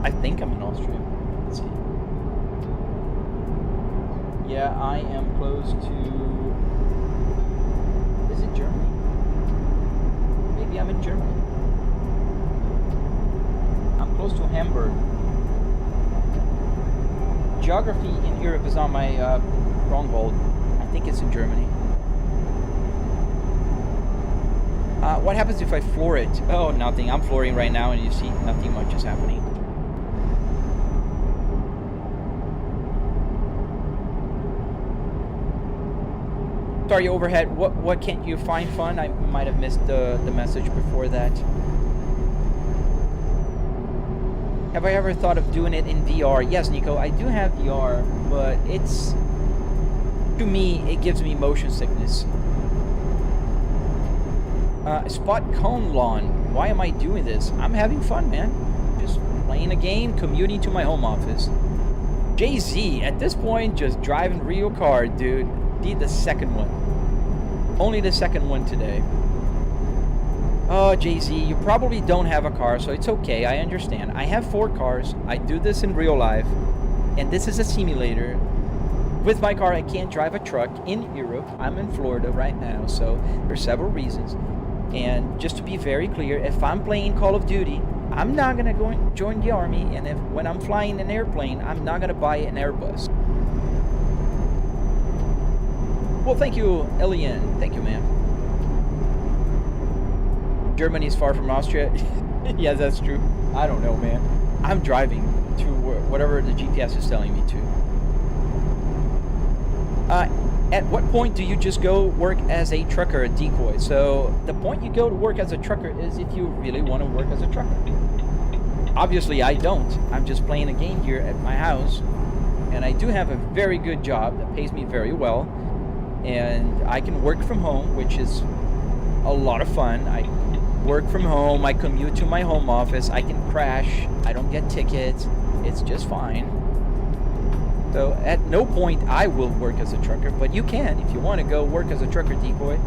I think I'm in Austria. Let's see. Yeah, I am close to... Is it Germany? Maybe I'm in Germany. I'm close to Hamburg. Geography in Europe is on my stronghold. I think it's in Germany. What happens if I floor it? Oh, nothing. I'm flooring right now and you see nothing much is happening. Sorry, overhead. What can't you find fun? I might have missed the message before that. Have I ever thought of doing it in VR? Yes, Nico, I do have VR, but it's, to me, it gives me motion sickness. Spot Cone Lawn. Why am I doing this? I'm having fun, man. Just playing a game, commuting to my home office. Jay-Z, at this point, just driving real car, dude. Need the second one. Only the second one today. Oh, Jay-Z, you probably don't have a car, so it's okay. I understand. I have 4 cars. I do this in real life. And this is a simulator. With my car, I can't drive a truck in Europe. I'm in Florida right now, so there's several reasons. And just to be very clear, if I'm playing Call of Duty, I'm not going to go join the army. And when I'm flying an airplane, I'm not going to buy an Airbus. Well, thank you, Elian. Thank you, man. Germany is far from Austria. Yeah, that's true. I don't know, man. I'm driving to whatever the GPS is telling me to. At what point do you just go work as a trucker, a decoy? So the point you go to work as a trucker is if you really want to work as a trucker. Obviously, I don't. I'm just playing a game here at my house. And I do have a very good job that pays me very well. And I can work from home, which is a lot of fun. I work from home, I commute to my home office, I can crash, I don't get tickets, it's just fine. So at no point I will work as a trucker, but you can if you want to go work as a trucker decoy.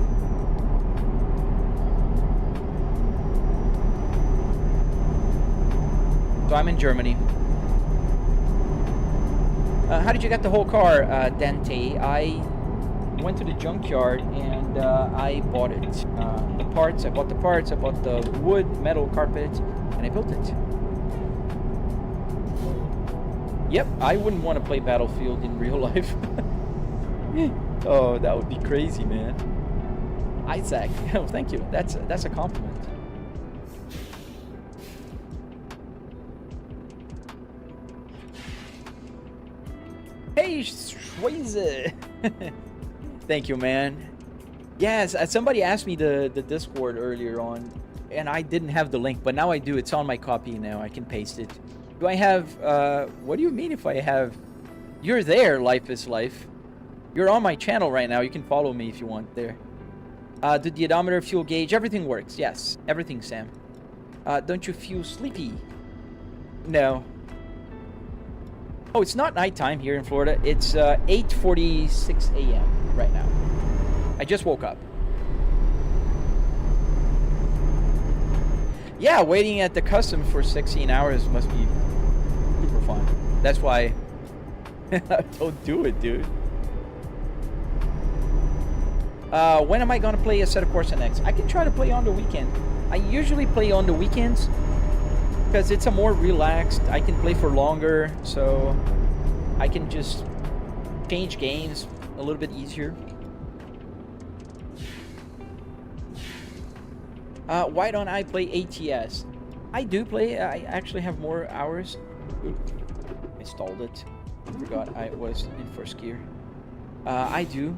So I'm in Germany. How did you get the whole car, Dante? I went to the junkyard and I bought it. The parts, I bought the parts, I bought the wood, metal, carpet, and I built it. Yep, I wouldn't want to play Battlefield in real life. Oh, that would be crazy, man. Isaac, oh, thank you. That's a compliment. Hey, Schweizer. Thank you, man. Yes, somebody asked me the Discord earlier on, and I didn't have the link, but now I do. It's on my copy now. I can paste it. Do I have, what do you mean if I have? You're there, Life is Life. You're on my channel right now. You can follow me if you want there. The diedometer, fuel gauge, everything works. Yes, everything, Sam. Don't you feel sleepy? No. Oh, it's not nighttime here in Florida. It's 8:46 a.m. right now. I just woke up. Yeah, waiting at the customs for 16 hours must be super fun. That's why don't do it, dude. When am I gonna play a set of Corsa next? I can try to play on the weekend. I usually play on the weekends because it's a more relaxed. I can play for longer, so I can just change games a little bit easier. Why don't I play ATS? I do play. I actually have more hours. I stalled it. I forgot I was in first gear. I do.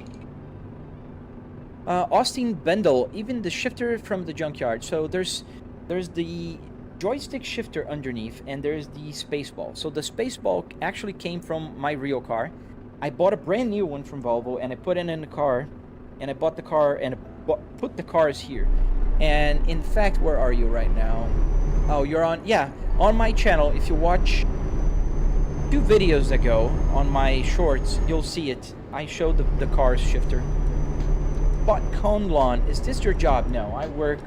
Austin Bendel, even the shifter from the Junkyard. So there's the joystick shifter underneath, and there's the spaceball. So the spaceball actually came from my real car. I bought a brand new one from Volvo, and I put it in the car, and I bought the car, and I put the cars here. And in fact, where are you right now? Oh, you're on, yeah, on my channel. If you watch 2 videos ago on my shorts, you'll see it. I showed the car's shifter. But Conlon, is this your job? No, I work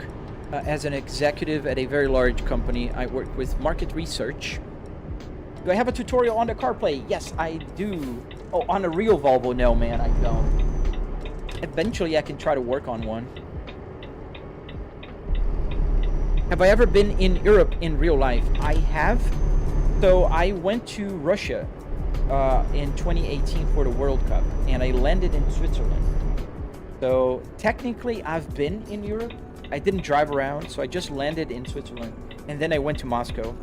as an executive at a very large company. I work with market research. Do I have a tutorial on the CarPlay? Yes, I do. Oh, on a real Volvo? No, man, I don't. Eventually, I can try to work on one. Have I ever been in Europe in real life? I have. So I went to Russia in 2018 for the World Cup, and I landed in Switzerland. So technically I've been in Europe. I didn't drive around, so I just landed in Switzerland, and then I went to Moscow.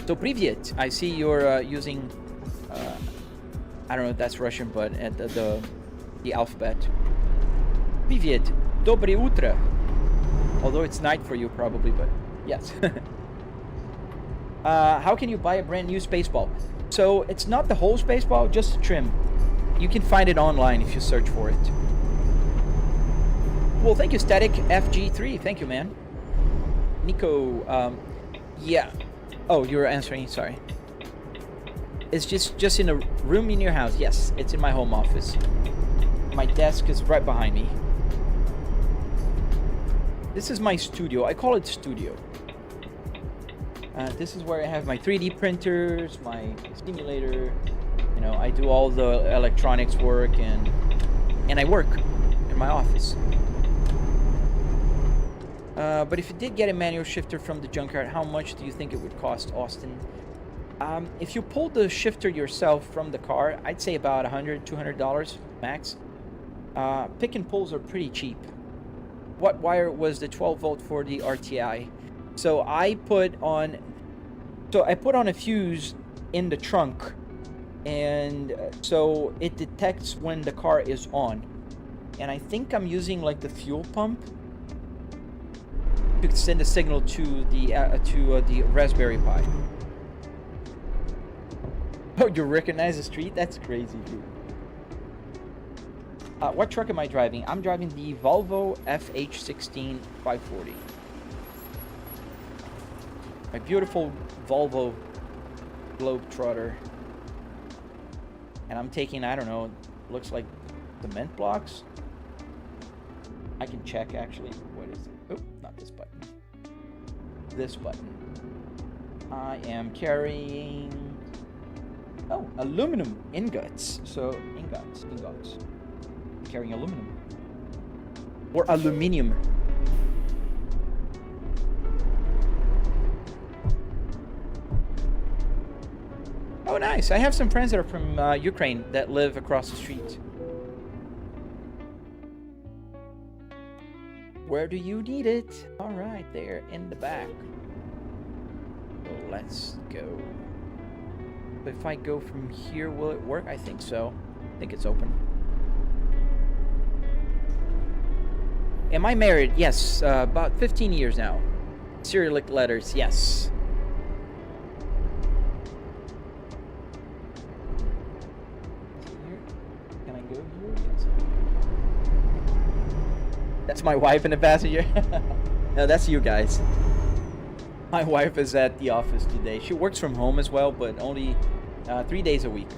So Privyet, I see you're using, I don't know if that's Russian, but at the alphabet. Privyet, Dobre utro. Although it's night for you probably, but yes. How can you buy a brand new Spaceball? So it's not the whole Spaceball, just the trim. You can find it online if you search for it. Well, thank you, Static FG3. Thank you, man. Nico, yeah. Oh, you were answering, sorry. It's just in a room in your house. Yes, it's in my home office. My desk is right behind me. This is my studio. I call it studio. This is where I have my 3D printers, my simulator. You know, I do all the electronics work, and I work in my office. But if you did get a manual shifter from the Junkyard, how much do you think it would cost, Austin? If you pulled the shifter yourself from the car, I'd say about $100, $200 max. Pick and pulls are pretty cheap. What wire was the 12 volt for the RTI? So I put on a fuse in the trunk, and so it detects when the car is on. And I think I'm using like the fuel pump to send a signal to the Raspberry Pi. Oh, you recognize the street? That's crazy, dude. What truck am I driving? I'm driving the Volvo FH16 540. My beautiful Volvo Globetrotter. And I'm taking, I don't know, looks like cement blocks. I can check actually. What is it? Oh, not this button. This button. I am carrying, oh, aluminum ingots. So ingots. I'm carrying aluminum. Or aluminium. Oh, nice. I have some friends that are from Ukraine that live across the street. Where do you need it? All right, there in the back. So let's go. If I go from here, will it work? I think so. I think it's open. Am I married? Yes, about 15 years now. Cyrillic letters, yes. Can I go here? Yes. That's my wife in the passenger. No, that's you guys. My wife is at the office today. She works from home as well, but only 3 days a week.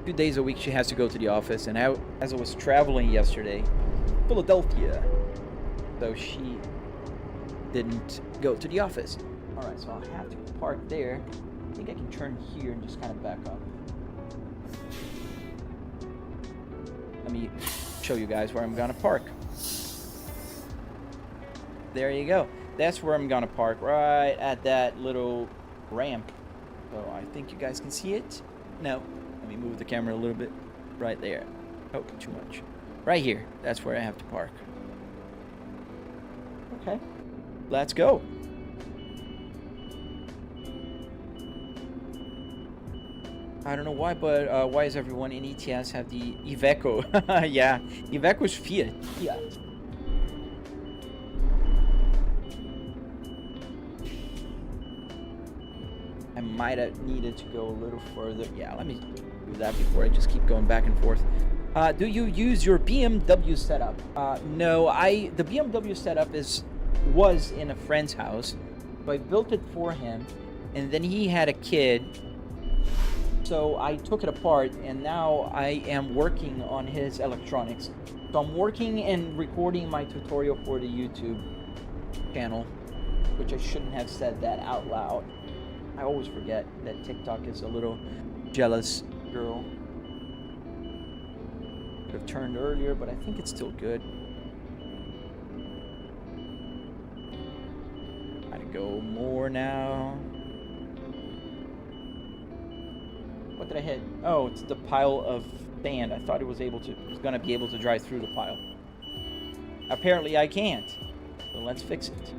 2 days a week she has to go to the office. And as I was traveling yesterday, Philadelphia, so she didn't go to the office. All right, so I'll have to park there. I think I can turn here and just kind of back up. Let me show you guys where I'm gonna park. There you go. That's where I'm gonna park, right at that little ramp. So I think you guys can see it. No, let me move the camera a little bit. Right there. Oh, too much. Right here. That's where I have to park. Okay, let's go. I don't know why, but why does everyone in ETS have the Iveco? Yeah, Iveco's Fiat. I might have needed to go a little further. Yeah, let me do that before I just keep going back and forth. Do you use your BMW setup? No, the BMW setup was in a friend's house, so I built it for him, and then he had a kid. So I took it apart, and now I am working on his electronics. So I'm working and recording my tutorial for the YouTube channel, which I shouldn't have said that out loud. I always forget that TikTok is a little jealous girl. Could have turned earlier, but I think it's still good. Gotta go more now. What did I hit? Oh, it's the pile of sand. I thought it was gonna be able to drive through the pile. Apparently I can't. So let's fix it.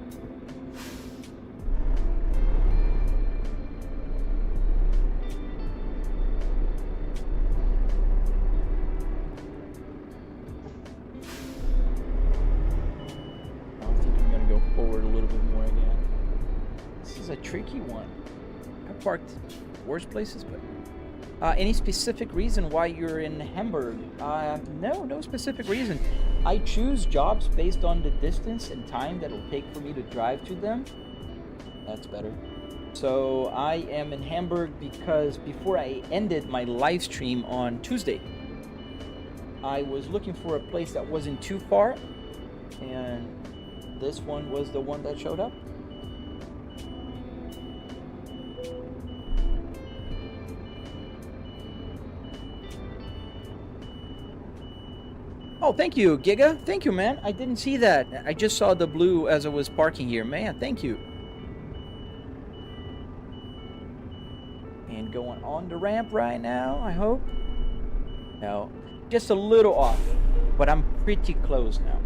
I think I'm gonna go forward a little bit more again. This is a tricky one. I parked worse places, but any specific reason why you're in Hamburg? No specific reason. I choose jobs based on the distance and time that it'll take for me to drive to them. That's better. So I am in Hamburg because before I ended my live stream on Tuesday, I was looking for a place that wasn't too far, and this one was the one that showed up. Oh, thank you, Giga. Thank you, man. I didn't see that. I just saw the blue as I was parking here. Man, thank you. And going on the ramp right now, I hope. No, just a little off, but I'm pretty close now.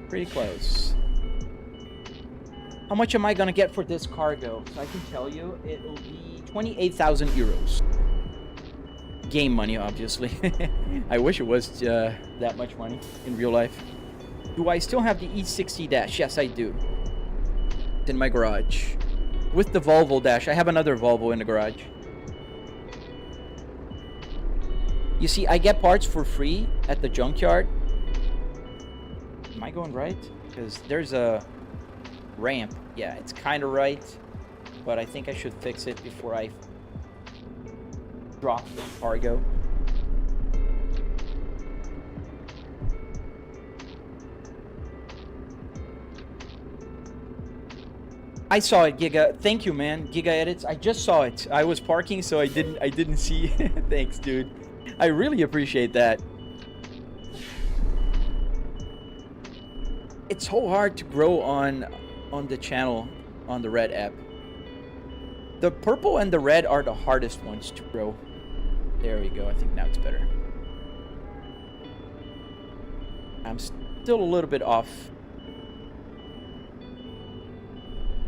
Pretty close. How much am I gonna get for this cargo? So I can tell you, it will be 28,000 euros. Game money, obviously. I wish it was that much money in real life. Do I still have the E60 dash? Yes, I do. It's in my garage. With the Volvo dash. I have another Volvo in the garage. You see, I get parts for free at the Junkyard. Am I going right? Because there's a ramp. Yeah, it's kind of right, but I think I should fix it before I drop the cargo. I saw it, Giga. Thank you, man. Giga Edits. I just saw it. I was parking, so I didn't see. Thanks, dude. I really appreciate that. It's so hard to grow on the channel on the red app. The purple and the red are the hardest ones to grow. There we go. I think now it's better. I'm still a little bit off.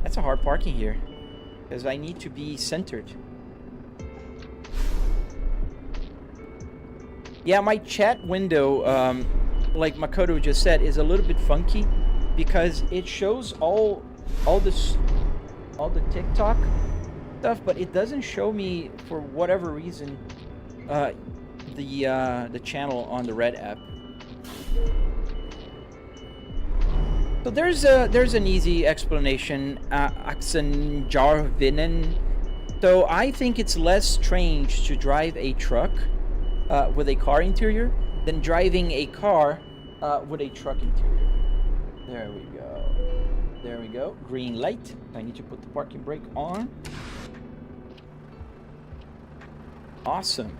That's a hard parking here because I need to be centered. Yeah, my chat window, like Makoto just said, is a little bit funky because it shows all the TikTok stuff, but it doesn't show me, for whatever reason, the channel on the Red app. So there's an easy explanation, Aksenjarvinen. So I think it's less strange to drive a truck with a car interior than driving a car with a truck interior. There we go. There we go. Green light. I need to put the parking brake on. Awesome.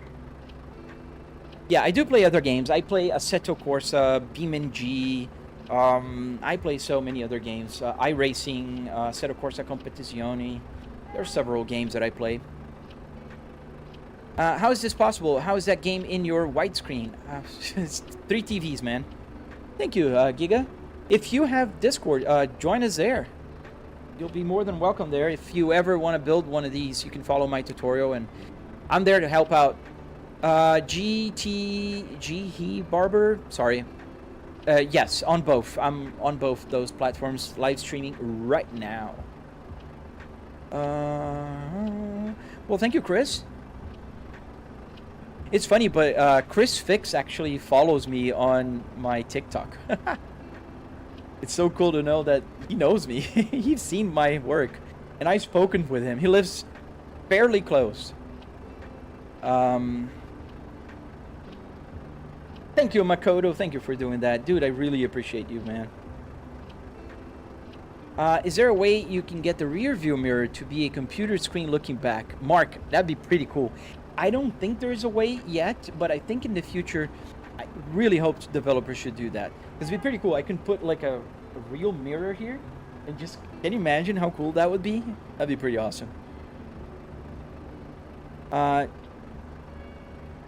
Yeah, I do play other games. I play Assetto Corsa, BeamNG. I play so many other games. iRacing, Assetto Corsa Competizione. There are several games that I play. How is this possible? How is that game in your widescreen? It's 3 TVs, man. Thank you, Giga. If you have Discord, join us there. You'll be more than welcome there. If you ever want to build one of these, you can follow my tutorial, and I'm there to help out. GTG Barber, sorry. Yes, on both. I'm on both those platforms, live streaming right now. Well, thank you, Chris. It's funny, but Chris Fix actually follows me on my TikTok. It's so cool to know that he knows me. He's seen my work, and I've spoken with him. He lives fairly close. Thank you, Makoto. Thank you for doing that. Dude, I really appreciate you, man. Is there a way you can get the rear view mirror to be a computer screen looking back? Mark, that'd be pretty cool. I don't think there is a way yet, but I think in the future, I really hope developers should do that. Because it'd be pretty cool. I can put like a real mirror here and just, can you imagine how cool that would be? That'd be pretty awesome.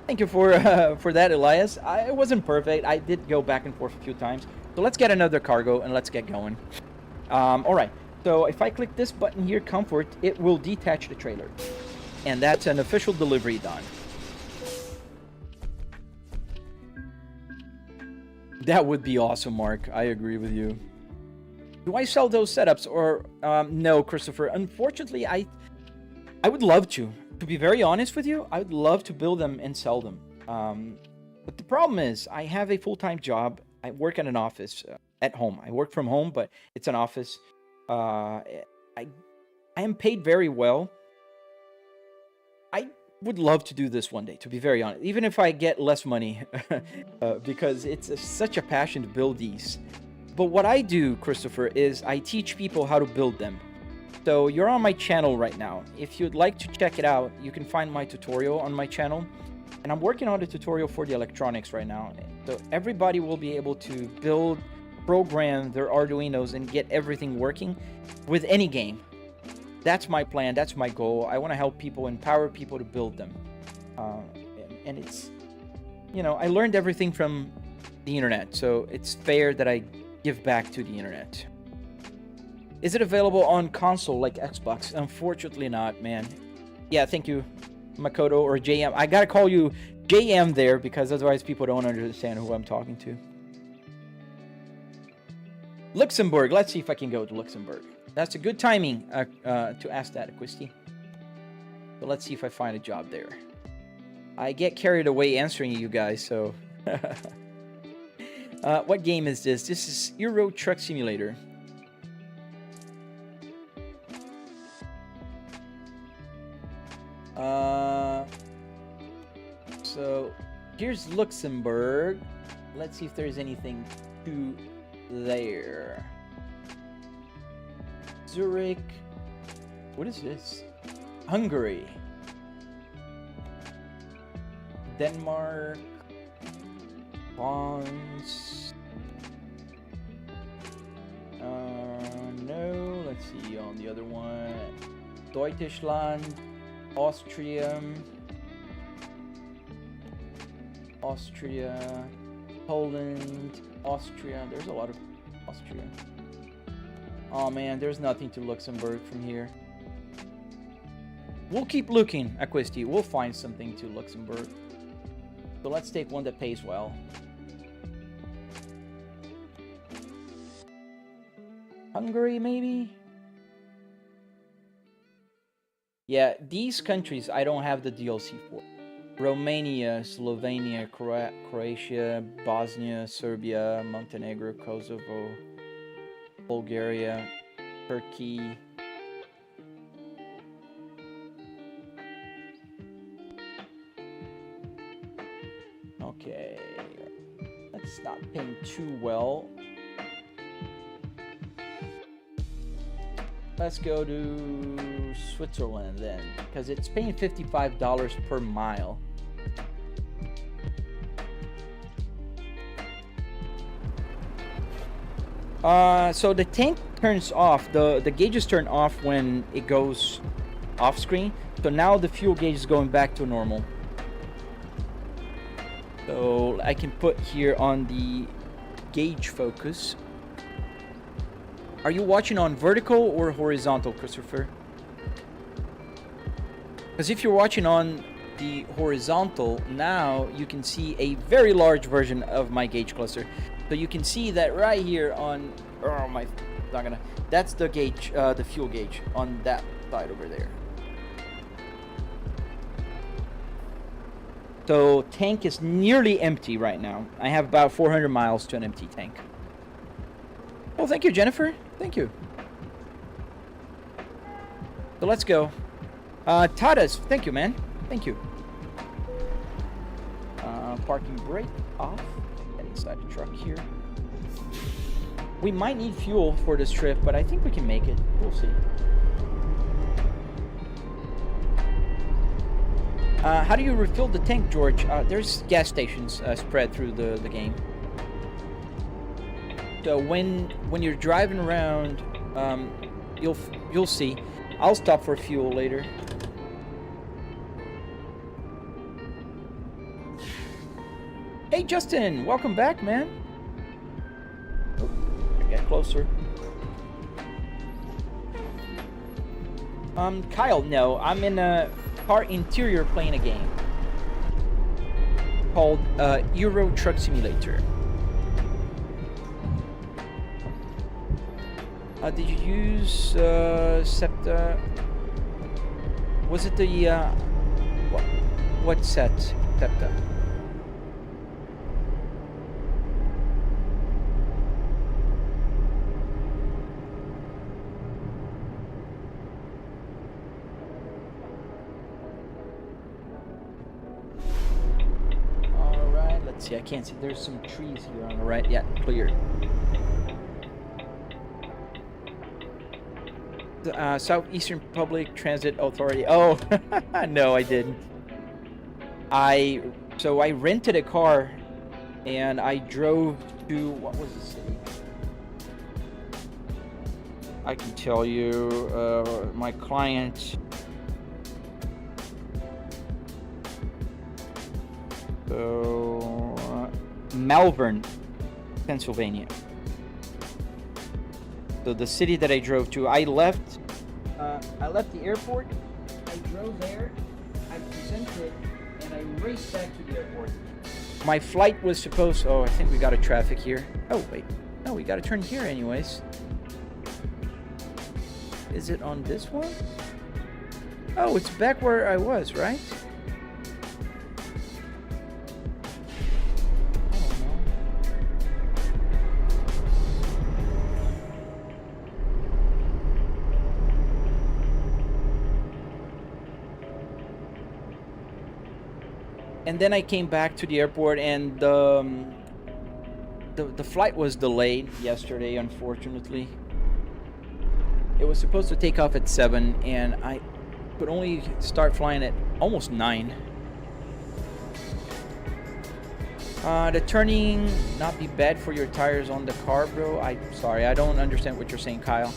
Thank you for that, Elias. It wasn't perfect. I did go back and forth a few times. So let's get another cargo and let's get going. All right. So if I click this button here, comfort, it will detach the trailer. And that's an official delivery done. That would be awesome, Mark. I agree with you. Do I sell those setups or no, Christopher? Unfortunately, I would love to. To be very honest with you, I would love to build them and sell them. But the problem is, I have a full-time job. I work at an office at home. I work from home, but it's an office. I am paid very well. I would love to do this one day, to be very honest, even if I get less money, because it's such a passion to build these. But what I do, Christopher, is I teach people how to build them. So you're on my channel right now. If you'd like to check it out, you can find my tutorial on my channel. And I'm working on a tutorial for the electronics right now. So everybody will be able to build, program their Arduinos and get everything working with any game. That's my plan. That's my goal. I want to help people, empower people to build them. And it's, you know, I learned everything from the internet. So it's fair that I give back to the internet. Is it available on console like Xbox? Unfortunately not, man. Yeah, thank you, Makoto or JM. I gotta call you JM there because otherwise people don't understand who I'm talking to. Luxembourg. Let's see if I can go to Luxembourg. That's a good timing to ask that, Acquisti. But let's see if I find a job there. I get carried away answering you guys, so... what game is this? This is Euro Truck Simulator. So here's Luxembourg. Let's see if there's anything to there. Zurich. What is this? Hungary. Denmark. Bonds. No. Let's see on the other one. Deutschland. Austria, Poland, Austria. There's a lot of Austria. Oh man, there's nothing to Luxembourg from here. We'll keep looking, Acquisti. We'll find something to Luxembourg. So let's take one that pays well. Hungary, maybe? Yeah, these countries I don't have the DLC for. Romania, Slovenia, Croatia, Bosnia, Serbia, Montenegro, Kosovo, Bulgaria, Turkey. Okay, that's not paying too well. Let's go to Switzerland then, because it's paying $55 per mile. So the tank turns off, the gauges turn off when it goes off screen. So now the fuel gauge is going back to normal. So I can put here on the gauge focus. Are you watching on vertical or horizontal, Christopher? Because if you're watching on the horizontal, now you can see a very large version of my gauge cluster. So you can see that right here on, oh my, not gonna, that's the gauge, the fuel gauge on that side over there. So tank is nearly empty right now. I have about 400 miles to an empty tank. Well, thank you, Jennifer. Thank you. So let's go. Tadas, thank you, man. Thank you. Parking brake off. Get inside the truck here. We might need fuel for this trip, but I think we can make it. We'll see. How do you refill the tank, George? There's gas stations spread through the game. So when you're driving around, you'll see. I'll stop for fuel later. Hey Justin, welcome back, man. Oh, get closer. Kyle, no, I'm in a car interior playing a game called Euro Truck Simulator. Did you use SEPTA? Was it the what set? SEPTA. All right, let's see. I can't see. There's some trees here on the right. Yeah, clear. Southeastern Public Transit Authority. Oh, no, I didn't. So I rented a car and I drove to, what was the city? I can tell you, my client. So, Malvern, Pennsylvania. So the city that I drove to, I left the airport, I drove there, I presented, and I raced back to the airport. My flight was supposed, oh, I think we got a traffic here. Oh, wait, no, we got to turn here anyways. Is it on this one? Oh, it's back where I was, right? And then I came back to the airport, and the flight was delayed yesterday, unfortunately. It was supposed to take off at 7, and I could only start flying at almost 9. The turning not be bad for your tires on the car, bro. I'm sorry, I don't understand what you're saying, Kyle.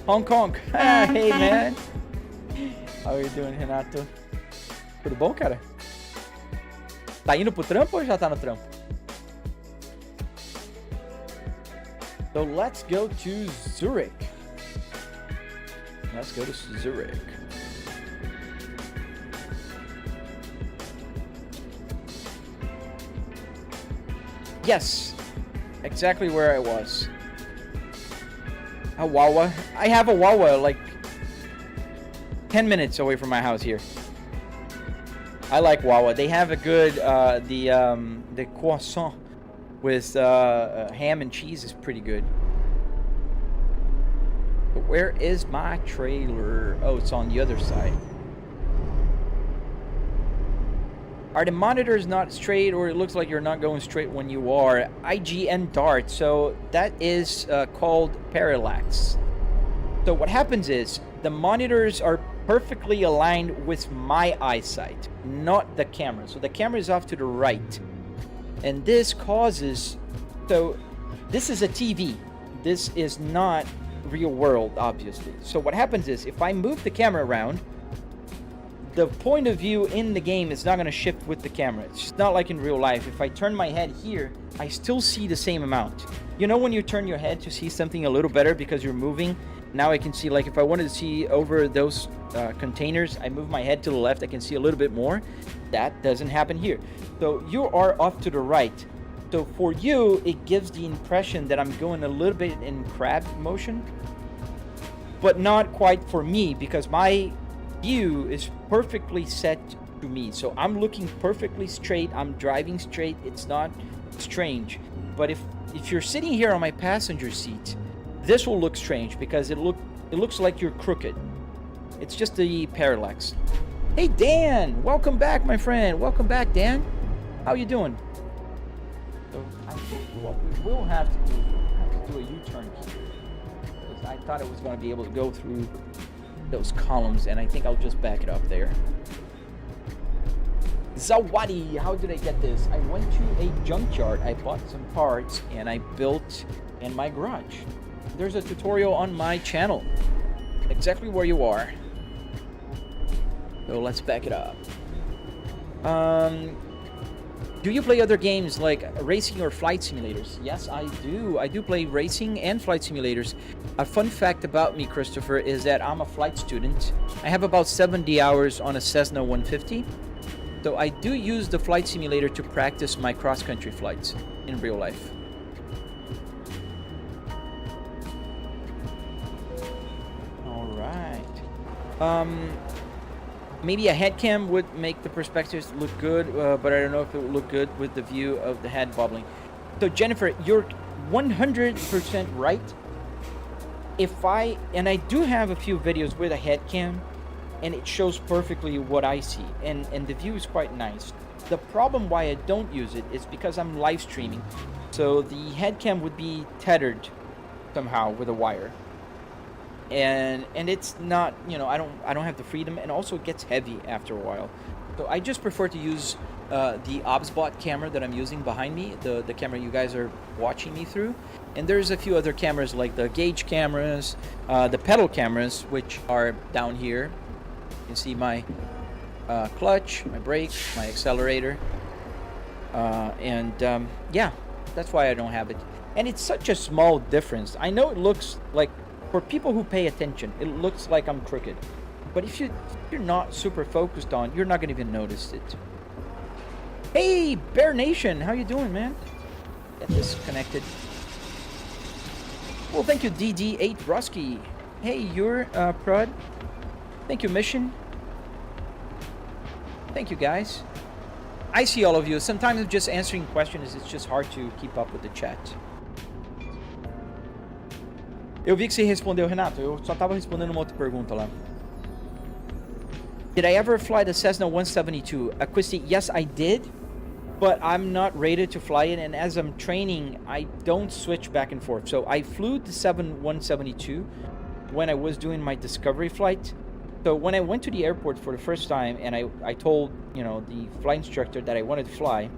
Hong Kong. Hey, man. How are you doing, Renato? Tudo bom, cara? Tá indo pro trampo ou já tá no trampo? So let's go to Zurich. Let's go to Zurich. Yes, exactly where I was. A Wawa. I have a Wawa, like, 10 minutes away from my house here. I like Wawa. They have a good the croissant with ham and cheese is pretty good. But where is my trailer? Oh, it's on the other side. Are the monitors not straight, or it looks like you're not going straight when you are? IGN Dart. So that is called parallax. So what happens is the monitors are perfectly aligned with my eyesight, not the camera. So the camera is off to the right. And this causes... So this is a TV. This is not real world, obviously. So what happens is if I move the camera around, the point of view in the game is not going to shift with the camera. It's just not like in real life. If I turn my head here, I still see the same amount. You know when you turn your head to see something a little better because you're moving? Now I can see, like if I wanted to see over those containers, I move my head to the left, I can see a little bit more. That doesn't happen here. So you are off to the right. So for you, it gives the impression that I'm going a little bit in crab motion, but not quite for me because my view is perfectly set to me. So I'm looking perfectly straight, I'm driving straight, it's not strange. But if you're sitting here on my passenger seat, this will look strange because it looks like you're crooked. It's just the parallax. Hey Dan, welcome back my friend. Welcome back Dan. How you doing? So I think what we will have to do a U-turn here. Because I thought it was going to be able to go through those columns, and I think I'll just back it up there. Zawadi, how did I get this? I went to a junkyard, I bought some parts, and I built in my garage. There's a tutorial on my channel, exactly where you are. So let's back it up. Do you play other games like racing or flight simulators? Yes, I do. I do play racing and flight simulators. A fun fact about me, Christopher, is that I'm a flight student. I have about 70 hours on a Cessna 150. So I do use the flight simulator to practice my cross-country flights in real life. All right. Maybe a head cam would make the perspectives look good, but I don't know if it would look good with the view of the head bobbling. So Jennifer, you're 100% right. And I do have a few videos with a head cam, and it shows perfectly what I see, and the view is quite nice. The problem why I don't use it is because I'm live streaming, so the head cam would be tethered somehow with a wire. And it's not, you know, I don't have the freedom, and also it gets heavy after a while. So I just prefer to use the OBSBot camera that I'm using behind me, the camera you guys are watching me through. And there's a few other cameras like the gauge cameras, the pedal cameras, which are down here. You can see my clutch, my brake, my accelerator, yeah, that's why I don't have it. And it's such a small difference. I know it looks like, for people who pay attention, it looks like I'm crooked. But if you're not super focused on, you're not going to even notice it. Hey, Bear Nation, how you doing, man? Get this connected. Well, thank you, DD8 Rusky. Hey, you're Prod. Thank you, Mission. Thank you, guys. I see all of you. Sometimes just answering questions, it's just hard to keep up with the chat. Eu vi que você respondeu, Renato. Eu só tava respondendo uma outra pergunta lá. Did I ever fly the Cessna 172? Christy, yes, I did, but I'm not rated to fly it, and as I'm training, I don't switch back and forth. So I flew the 172 when I was doing my discovery flight. So when I went to the airport for the first time, and I told, you know, the flight instructor that I wanted to fly,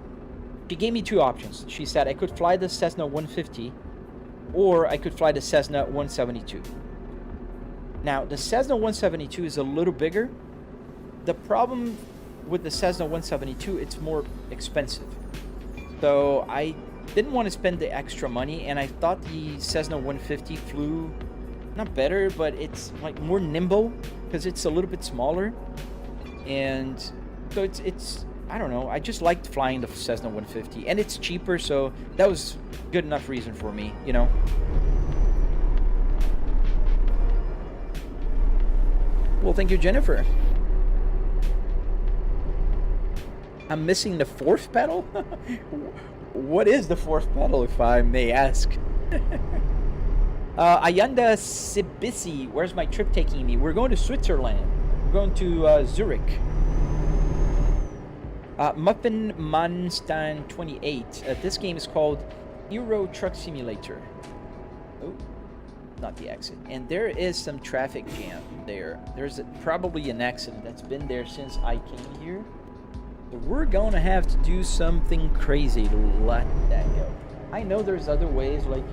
she gave me two options. She said I could fly the Cessna 150, or I could fly the Cessna 172. Now, the Cessna 172 is a little bigger. The problem with the Cessna 172, it's more expensive. So I didn't want to spend the extra money, and I thought the Cessna 150 flew not better, but it's like more nimble because it's a little bit smaller. And so it's I don't know, I just liked flying the Cessna 150, and it's cheaper, so that was good enough reason for me, you know. Well, thank you, Jennifer. I'm missing the fourth pedal? What is the fourth pedal, if I may ask? Ayanda Sibisi, where's my trip taking me? We're going to Switzerland. We're going to Zurich. Muffin Manstein 28. This game is called Euro Truck Simulator. Oh, not the exit. And there is some traffic jam there. There's probably an accident that's been there since I came here. So we're going to have to do something crazy to let that go. I know there's other ways, like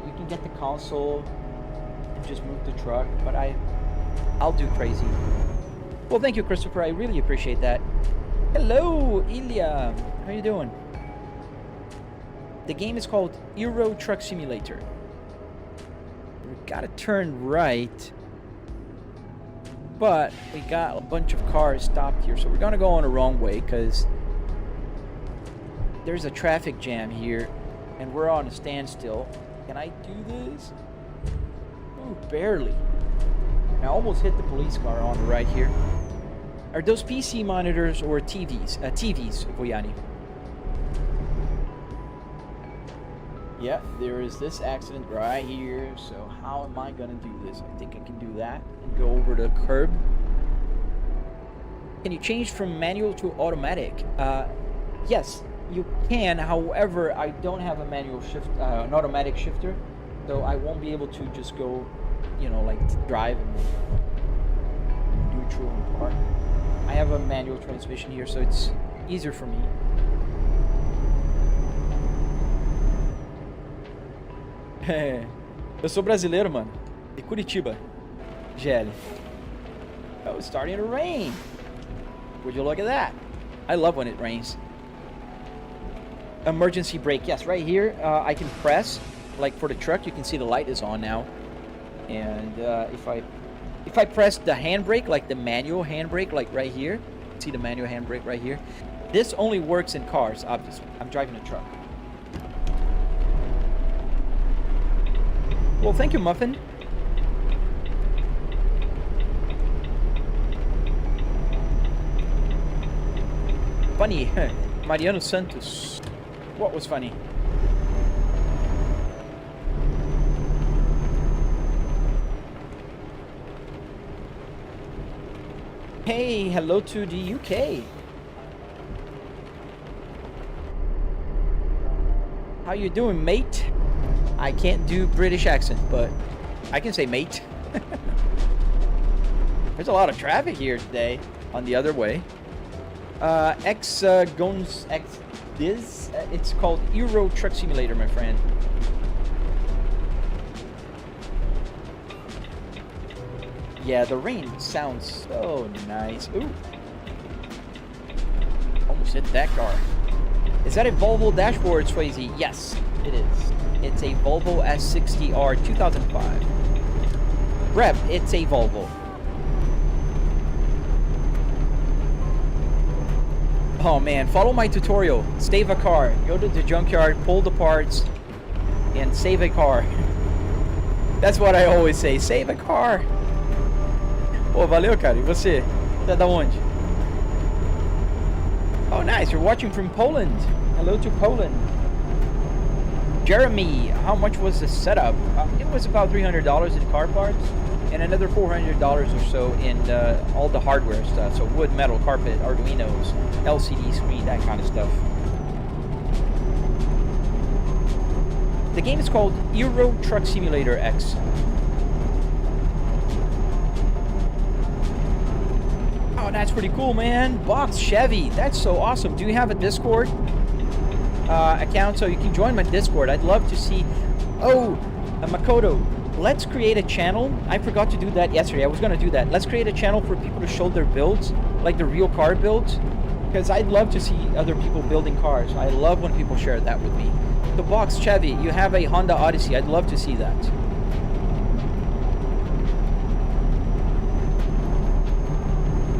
you can get the console and just move the truck, but I'll do crazy. Well, thank you, Christopher. I really appreciate that. Hello, Ilya. How you doing? The game is called Euro Truck Simulator. We gotta turn right, but we got a bunch of cars stopped here, so we're gonna go on the wrong way because there's a traffic jam here and we're on a standstill. Can I do this? Ooh, barely. I almost hit the police car on the right here. Are those PC monitors or TVs? TVs, Voyani. Yeah, there is this accident right here. So how am I gonna do this? I think I can do that and go over the curb. Can you change from manual to automatic? Yes, you can. However, I don't have a manual shift, an automatic shifter, so I won't be able to just go, you know, like drive and neutral and park. I have a manual transmission here, so it's easier for me. Eu sou brasileiro, mano. De Curitiba. GL. Oh, it's starting to rain. Would you look at that? I love when it rains. Emergency brake. Yes, right here I can press. Like for the truck, you can see the light is on now. And if I press the handbrake, like the manual handbrake, like right here, see the manual handbrake right here. This only works in cars, obviously. I'm driving a truck. Well, thank you, Muffin. Funny, Mariano Santos. What was funny? Hey, hello to the UK. How you doing, mate? I can't do British accent, but I can say mate. There's a lot of traffic here today on the other way. It's called Euro Truck Simulator, my friend. Yeah, the rain sounds so nice. Ooh. Almost hit that car. Is that a Volvo dashboard, Swayze? Yes, it is. It's a Volvo S60R 2005. Rep, it's a Volvo. Oh man, follow my tutorial. Save a car. Go to the junkyard, pull the parts, and save a car. That's what I always say. Save a car. Pô, valeu, cara. E você? Você é da onde? Oh, nice. You're watching from Poland. Hello to Poland. Jeremy, how much was the setup? It was about $300 in car parts and another $400 or so in all the hardware stuff. So wood, metal, carpet, Arduinos, LCD screen, that kind of stuff. The game is called Euro Truck Simulator X. Oh, that's pretty cool, man. Box Chevy. That's so awesome. Do you have a Discord account so you can join my Discord? I'd love to see. Oh, Makoto, let's create a channel. I forgot to do that yesterday. I was going to do that. Let's create a channel for people to show their builds, like the real car builds, because I'd love to see other people building cars. I love when people share that with me. The Box Chevy, you have a Honda Odyssey. I'd love to see that.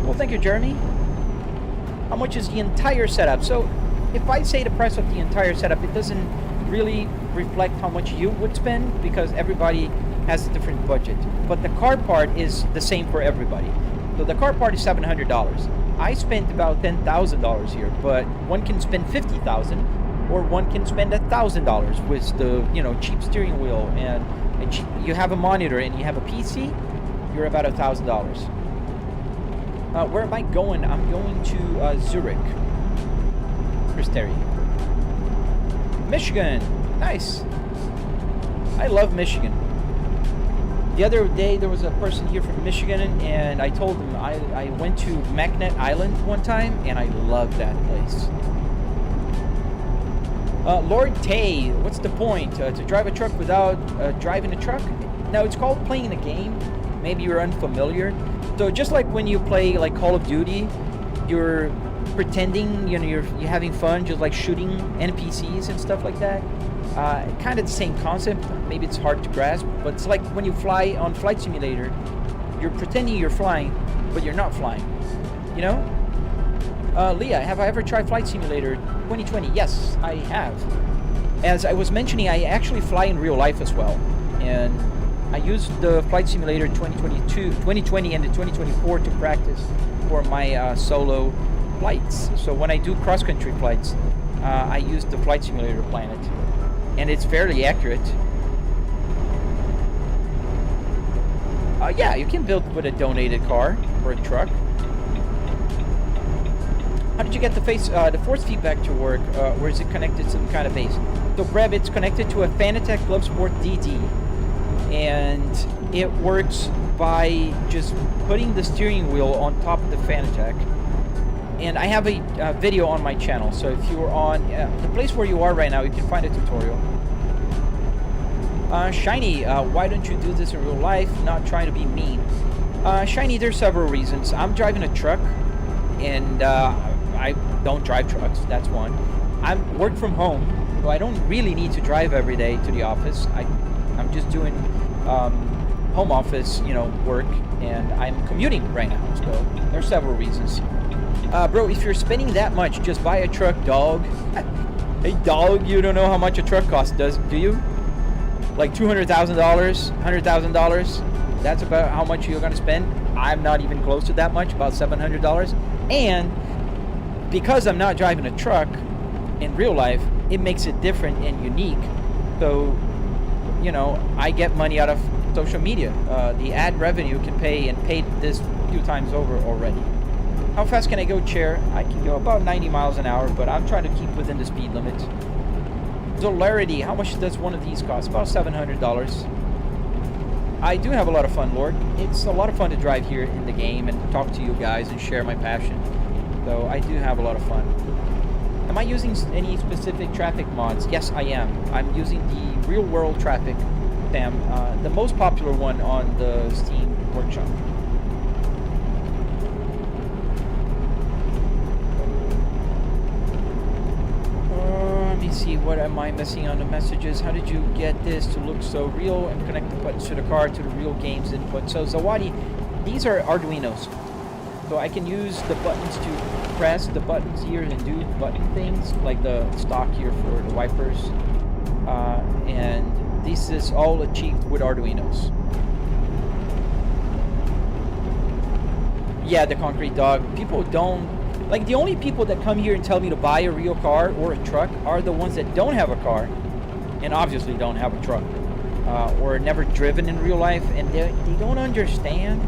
Well, thank you, Jeremy. How much is the entire setup? So if I say the price of the entire setup, it doesn't really reflect how much you would spend because everybody has a different budget. But the car part is the same for everybody. So the car part is $700. I spent about $10,000 here, but one can spend $50,000, or one can spend $1,000 with the cheap steering wheel and you have a monitor and you have a PC. You're about $1,000. Where am I going? I'm going to Zurich. Terry. Michigan. Nice. I love Michigan. The other day there was a person here from Michigan, and I told him I went to Mackinac Island one time and I loved that place. Lord Tay, what's the point? To drive a truck without driving a truck? No, it's called playing a game. Maybe you're unfamiliar. So just like when you play like Call of Duty, you're pretending, you're having fun, just like shooting NPCs and stuff like that. Kind of the same concept. Maybe it's hard to grasp, but it's like when you fly on Flight Simulator, you're pretending you're flying, but you're not flying. Leah, have I ever tried Flight Simulator 2020? Yes, I have. As I was mentioning, I actually fly in real life as well, and I used the Flight Simulator 2020 and the 2024 to practice for my solo flights. So when I do cross-country flights, I use the Flight Simulator Planet, and it's fairly accurate. Yeah, you can build with a donated car or a truck. How did you get the force feedback to work? Or is it connected to some kind of base? So Breb, it's connected to a Fanatec Glove Sport DD, and it works by just putting the steering wheel on top of the Fanatec. And I have a video on my channel, so if you're on the place where you are right now, you can find a tutorial. Shiny, why don't you do this in real life? Not trying to be mean. Shiny, there's several reasons. I'm driving a truck, and I don't drive trucks, that's one. I work from home, so I don't really need to drive every day to the office. I'm just doing home office, work, and I'm commuting right now, so there's several reasons. Bro, if you're spending that much, just buy a truck, dog. Hey, dog, you don't know how much a truck costs, do you? Like $200,000, $100,000. That's about how much you're going to spend. I'm not even close to that much, about $700. And because I'm not driving a truck in real life, it makes it different and unique. So, I get money out of social media. The ad revenue can pay, and paid this a few times over already. How fast can I go, Chair? I can go about 90 miles an hour, but I'm trying to keep within the speed limit. Zolarity, how much does one of these cost? About $700. I do have a lot of fun, Lord. It's a lot of fun to drive here in the game and talk to you guys and share my passion. So I do have a lot of fun. Am I using any specific traffic mods? Yes, I am. I'm using the real world traffic, Sam, the most popular one on the Steam Workshop. Let me see, what am I missing on the messages? How did you get this to look so real and connect the buttons to the car to the real game's input? So Zawadi, these are Arduinos. So I can use the buttons to press the buttons here and do button things, like the stock here for the wipers. And this is all achieved with Arduinos. Yeah, the concrete dog. People don't... Like, the only people that come here and tell me to buy a real car or a truck are the ones that don't have a car, and obviously don't have a truck, or never driven in real life, and they don't understand.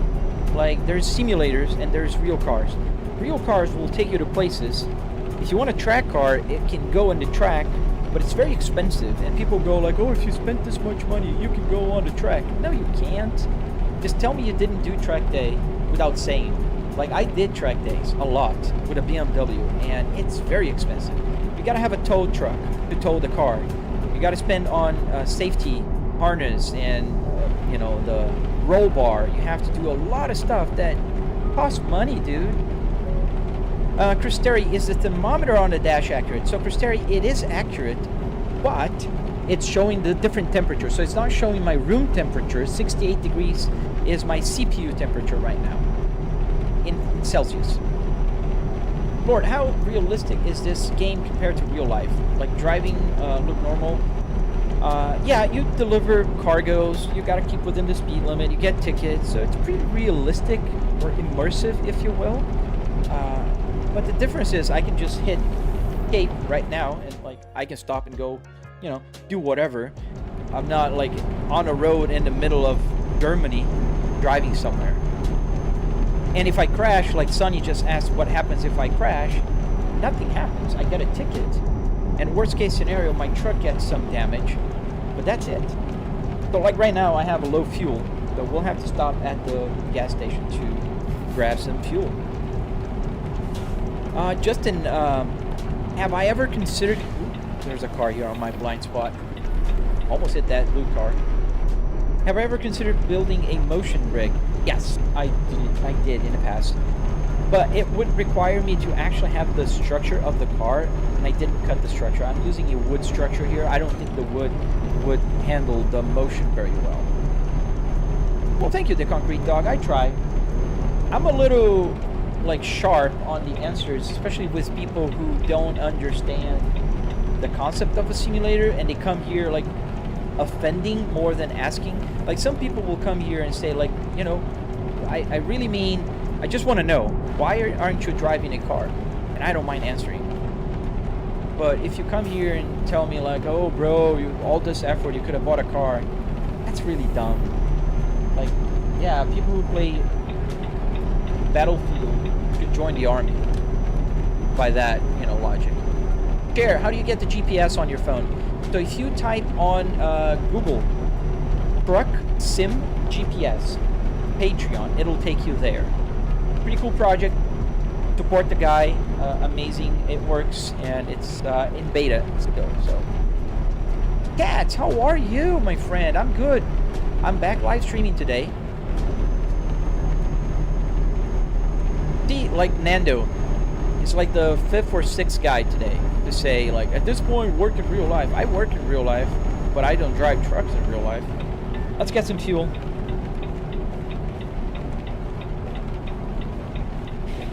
Like, there's simulators and there's real cars. Real cars will take you to places. If you want a track car, it can go on the track, but it's very expensive, and people go like, oh, if you spent this much money, you can go on the track. No, you can't. Just tell me you didn't do track day without saying. Like, I did track days a lot with a BMW, and it's very expensive. You gotta have a tow truck to tow the car. You gotta spend on safety harness and the roll bar. You have to do a lot of stuff that costs money, dude. Chris Terry, is the thermometer on the dash accurate? So Chris Terry, it is accurate, but it's showing the different temperature. So it's not showing my room temperature. 68 degrees is my CPU temperature right now in Celsius. Lord, how realistic is this game compared to real life? Like, driving look normal? Yeah, you deliver cargoes, you gotta keep within the speed limit, you get tickets, so it's pretty realistic or immersive, if you will. But the difference is I can just hit escape right now and like I can stop and go, you know, do whatever. I'm not like on a road in the middle of Germany driving somewhere. And if I crash, like Sonny just asked what happens if I crash, nothing happens. I get a ticket. And worst case scenario, my truck gets some damage, but that's it. So like right now, I have a low fuel, so we'll have to stop at the gas station to grab some fuel. Justin, have I ever considered... Ooh, there's a car here on my blind spot. Almost hit that blue car. Have I ever considered building a motion rig? Yes, I did in the past. But it would require me to actually have the structure of the car, and I didn't cut the structure. I'm using a wood structure here. I don't think the wood would handle the motion very well. Well, thank you, the Concrete Dog. I try. I'm a little, like, sharp on the answers, especially with people who don't understand the concept of a simulator, and they come here, like, offending more than asking. Like, some people will come here and say, like, you know, I really mean... I just want to know, why aren't you driving a car? And I don't mind answering. But if you come here and tell me like, oh bro, all this effort, you could have bought a car. That's really dumb. Like, yeah, people who play Battlefield should join the army. By that, you know, logic. Share, how do you get the GPS on your phone? So if you type on Google, truck sim GPS, Patreon, it'll take you there. Pretty cool project. Support the guy. Amazing. It works, and it's in beta still. So, Cats, how are you, my friend? I'm good. I'm back live streaming today. See, like Nando, it's like the 5th or 6th guy today to say, like, at this point, work in real life. I work in real life, but I don't drive trucks in real life. Let's get some fuel.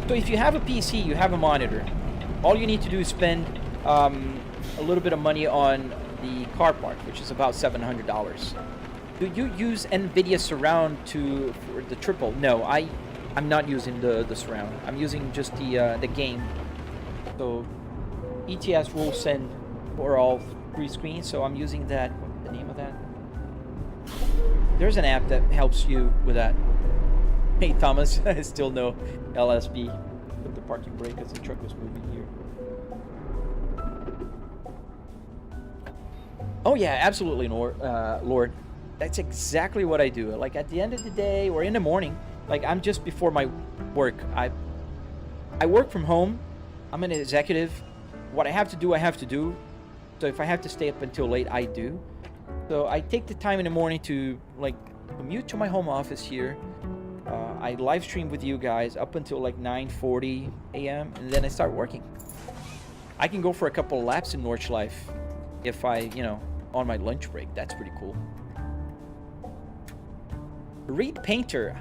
So if you have a PC, you have a monitor. All you need to do is spend a little bit of money on the car part, which is about $700. Do you use NVIDIA Surround for the triple? No, I'm not using the surround. I'm using just the game. So ETS will send for all 3 screens. So I'm using that. What's the name of that? There's an app that helps you with that. Hey Thomas, I still know LSB. Put the parking brake as the truck was moving here. Oh yeah, absolutely, Lord. That's exactly what I do. Like at the end of the day or in the morning, like I'm just before my work. I work from home. I'm an executive. What I have to do, I have to do. So if I have to stay up until late, I do. So I take the time in the morning to like commute to my home office here. I live stream with you guys up until like 9:40 a.m. and then I start working. I can go for a couple of laps in Nordschleife if I, you know, on my lunch break. That's pretty cool. Reed Painter,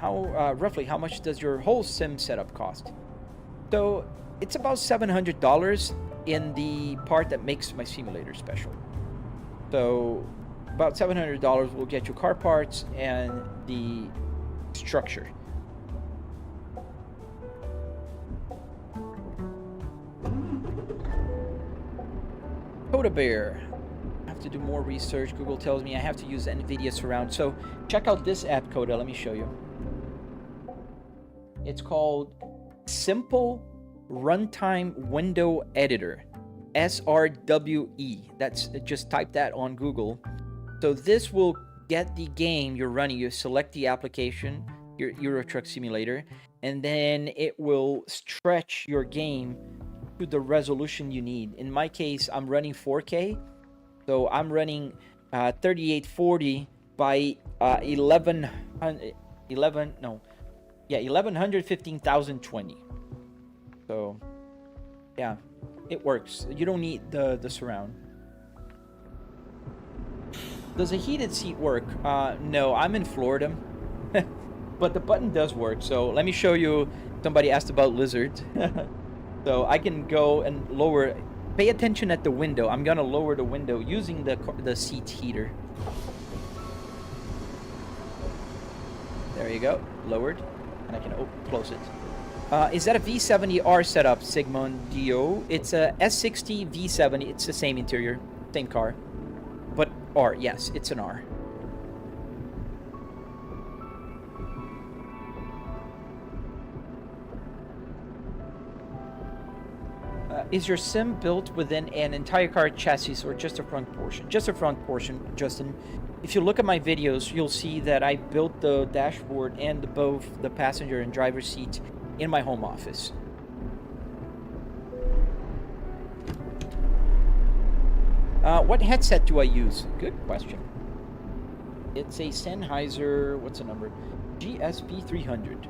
roughly how much does your whole sim setup cost? So it's about $700 in the part that makes my simulator special. So about $700 will get you car parts and the structure. Coda Bear. I have to do more research. Google tells me I have to use NVIDIA Surround. So check out this app, Coda. Let me show you. It's called Simple Runtime Window Editor. SRWE. That's just type that on Google. So this will get the game you're running. You select the application, your Euro Truck Simulator, and then it will stretch your game to the resolution you need. In my case, I'm running 4K, so I'm running 3840 by 1115,020. So yeah, it works. You don't need the surround. Does a heated seat work? No, I'm in Florida, but the button does work. So let me show you. Somebody asked about lizards. So I can go and lower pay attention at the window. I'm gonna lower the window using the seat heater. There you go, lowered, and I can close it. Is that a V70R setup, Sigmund Dio? It's a S60 V70. It's the same interior, same car, but R. Yes, it's an R. Is your sim built within an entire car chassis or just a front portion? Just a front portion, Justin. If you look at my videos, you'll see that I built the dashboard and both the passenger and driver seat in my home office. What headset do I use? Good question. It's a Sennheiser, what's the number? GSP 300.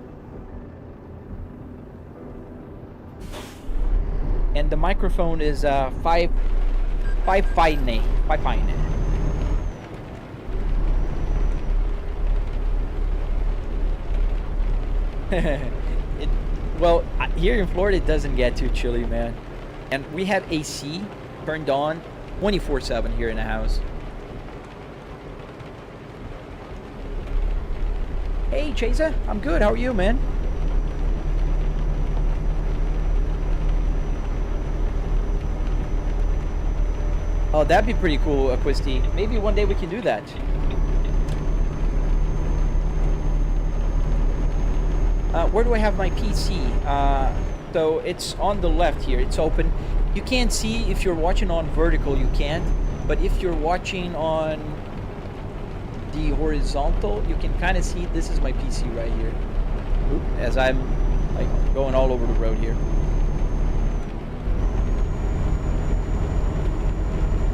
And the microphone is 5 fine. Well, here in Florida it doesn't get too chilly, man. And we have AC turned on 24/7 here in the house. Hey Chaser, I'm good. How are you, man? Oh, that'd be pretty cool, Quisti. Maybe one day we can do that. Where do I have my PC? So it's on the left here. It's open. You can't see if you're watching on vertical, you can't. But if you're watching on the horizontal, you can kind of see this is my PC right here. Oop, as I'm like going all over the road here.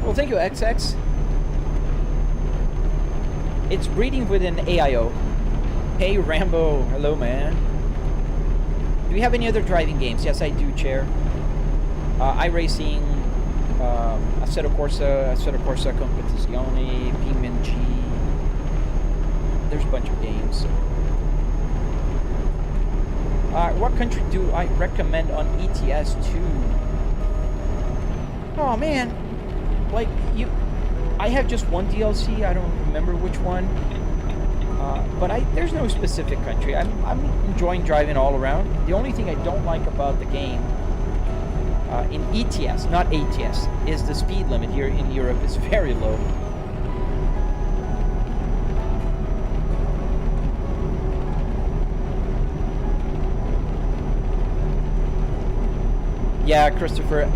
Well, thank you, XX. It's breeding with an AIO. Hey, Rambo. Hello, man. Do you have any other driving games? Yes, I do, Chair. iRacing, Assetto Corsa Competizione, PMG. There's a bunch of games. What country do I recommend on ETS 2? Oh, man. Like, I have just one DLC. I don't remember which one. But there's no specific country. I'm enjoying driving all around. The only thing I don't like about the game in ETS, not ATS, is the speed limit here in Europe is very low. Yeah, Christopher,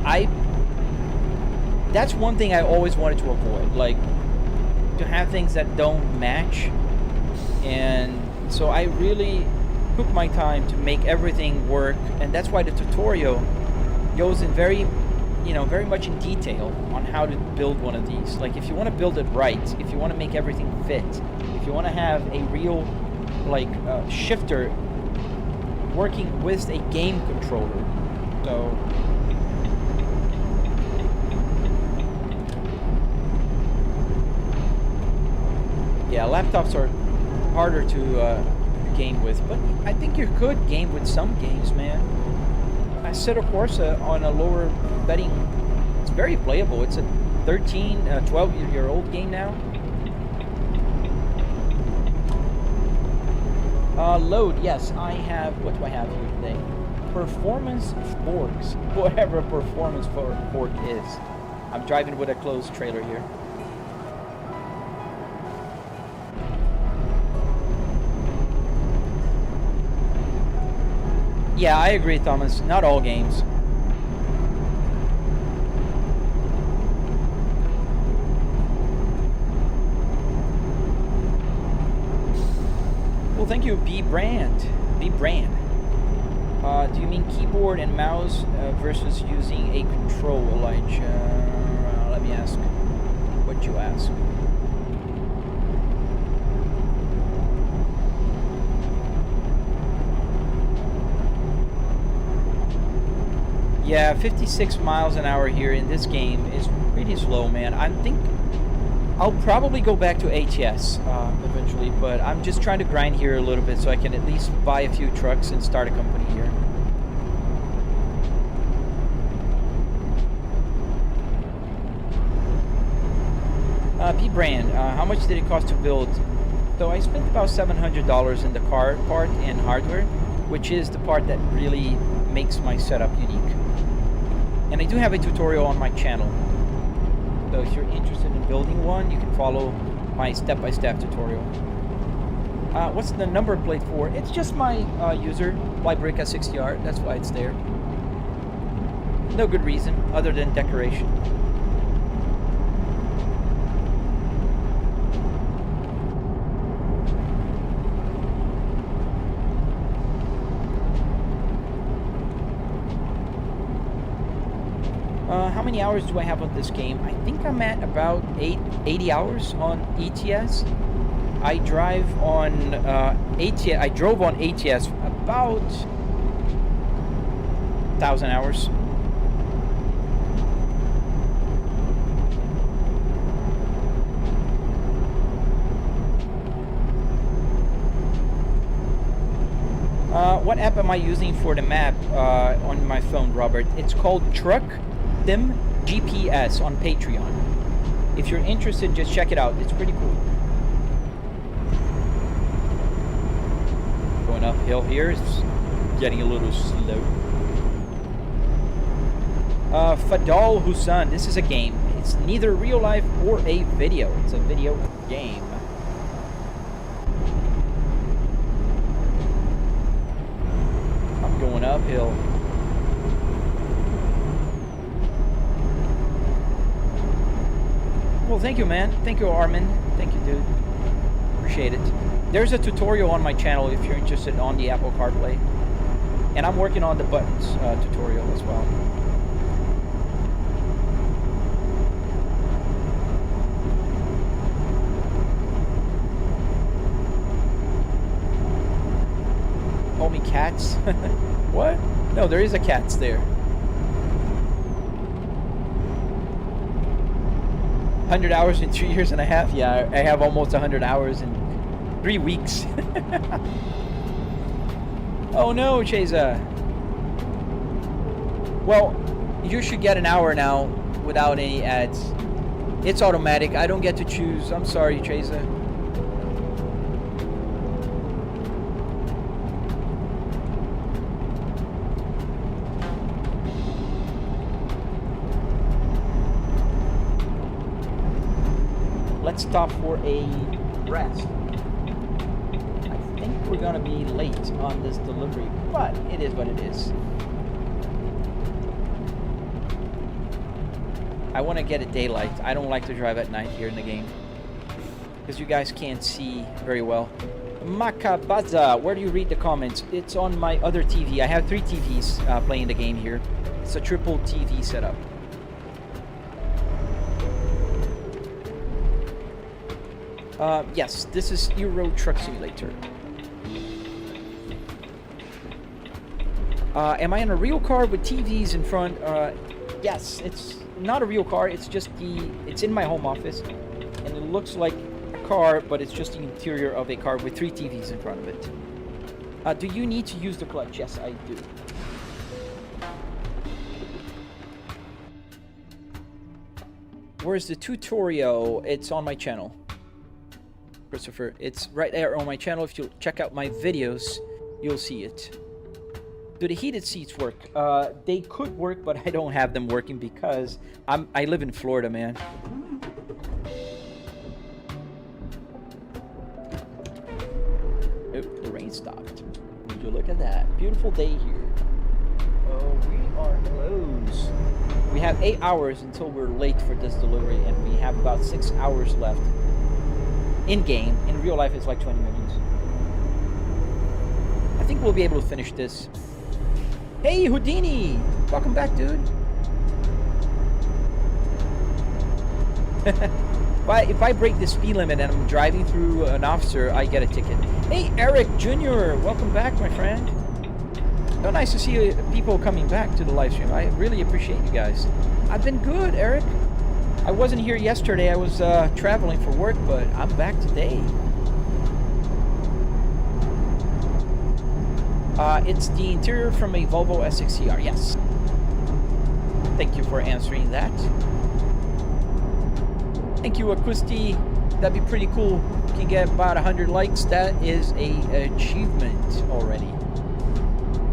that's one thing I always wanted to avoid, like to have things that don't match. And so I really took my time to make everything work, and that's why the tutorial goes in very much in detail on how to build one of these. Like, if you want to build it right, if you want to make everything fit, if you want to have a real shifter working with a game controller. So yeah, laptops are harder to game with, but I think you could game with some games, man. Assetto Corsa on a lower setting, it's very playable. It's a 12-year-old game now. Load, yes, I have, what do I have here today? Performance forks, whatever performance fork is. I'm driving with a closed trailer here. Yeah, I agree, Thomas. Not all games. Well, thank you, B Brand. Do you mean keyboard and mouse versus using a control, Elijah? Let me ask what you ask. Yeah, 56 miles an hour here in this game is pretty slow, man. I think I'll probably go back to ATS eventually, but I'm just trying to grind here a little bit so I can at least buy a few trucks and start a company here. P brand, how much did it cost to build? So I spent about $700 in the car part and hardware, which is the part that really makes my setup unique. And I do have a tutorial on my channel. So if you're interested in building one, you can follow my step-by-step tutorial. What's the number plate for? It's just my user, Volvo S60R. That's why it's there. No good reason other than decoration. How many hours do I have on this game? I think I'm at about 80 hours on ETS. I drive on ATS. I drove on ATS about 1,000 hours. What app am I using for the map on my phone, Robert? It's called Truck Sim GPS on Patreon. If you're interested, just check it out. It's pretty cool. Going uphill here, it's getting a little slow. Fadal Hussan, this is a game. It's neither real life or a video. It's a video game. I'm going uphill. Well, thank you, man. Thank you, Armin. Thank you, dude. Appreciate it. There's a tutorial on my channel if you're interested on the Apple CarPlay. And I'm working on the buttons tutorial as well. Call me cats? What? No, there is a cats there. 100 hours in 2.5 years? Yeah, I have almost 100 hours in 3 weeks. Oh no, Cheza. Well, you should get an hour now without any ads. It's automatic. I don't get to choose. I'm sorry, Cheza. Let's stop for a rest. I think we're gonna be late on this delivery, but it is what it is. I want to get it daylight. I don't like to drive at night here in the game because you guys can't see very well. Makabaza, where do you read the comments? It's on my other TV. I have 3 TVs playing the game here. It's a triple TV setup. Yes, this is Euro Truck Simulator. Am I in a real car with TVs in front? Yes, it's not a real car. It's just it's in my home office, and it looks like a car, but it's just the interior of a car with 3 TVs in front of it. Do you need to use the clutch? Yes, I do. Where's the tutorial? It's on my channel. Christopher, it's right there on my channel. If you check out my videos, you'll see it. Do the heated seats work? They could work, but I don't have them working because I live in Florida, man. Oh, the rain stopped. Would you look at that? Beautiful day here. Oh, we are close. We have 8 hours until we're late for this delivery, and we have about 6 hours left. In game. In real life, it's like 20 minutes. I think we'll be able to finish this. Hey, Houdini! Welcome back, dude. If I break the speed limit and I'm driving through an officer, I get a ticket. Hey, Eric Jr., welcome back, my friend. So nice to see people coming back to the live stream. I really appreciate you guys. I've been good, Eric. I wasn't here yesterday. I was traveling for work, but I'm back today. It's the interior from a Volvo S60R, yes. Thank you for answering that. Thank you, Akusti. That'd be pretty cool. You can get about 100 likes. That is a achievement already.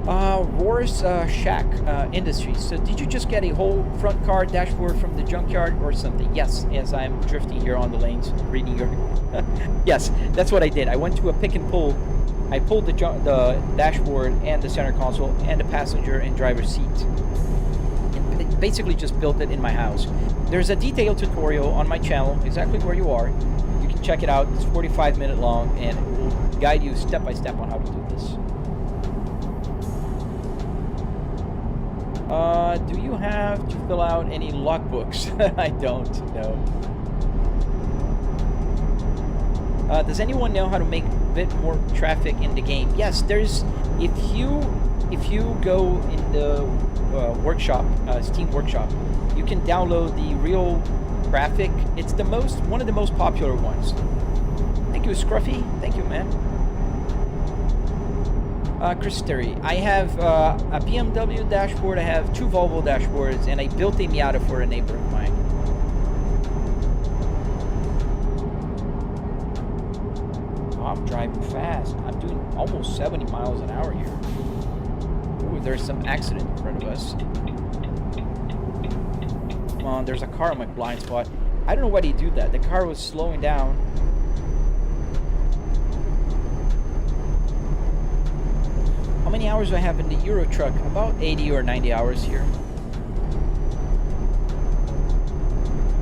Roar's Shack Industries. So did you just get a whole front car dashboard from the junkyard or something? Yes, I'm drifting here on the lanes, reading your... Yes, that's what I did. I went to a pick and pull. I pulled the dashboard and the center console and the passenger and driver's seat. And basically just built it in my house. There's a detailed tutorial on my channel, exactly where you are. You can check it out. It's 45-minute long, and it will guide you step by step on how to do this. Do you have to fill out any logbooks? I don't know. Does anyone know how to make a bit more traffic in the game? Yes, there's... If you go in the workshop, Steam Workshop, you can download the real graphic. It's one of the most popular ones. Thank you, Scruffy. Thank you, man. Chris Terry. I have a BMW dashboard. I have 2 Volvo dashboards, and I built a Miata for a neighbor of mine. Oh, I'm driving fast. I'm doing almost 70 miles an hour here. Ooh, there's some accident in front of us. Come on, there's a car on my blind spot. I don't know why they do that. The car was slowing down. How many hours do I have in the Euro truck? About 80 or 90 hours here.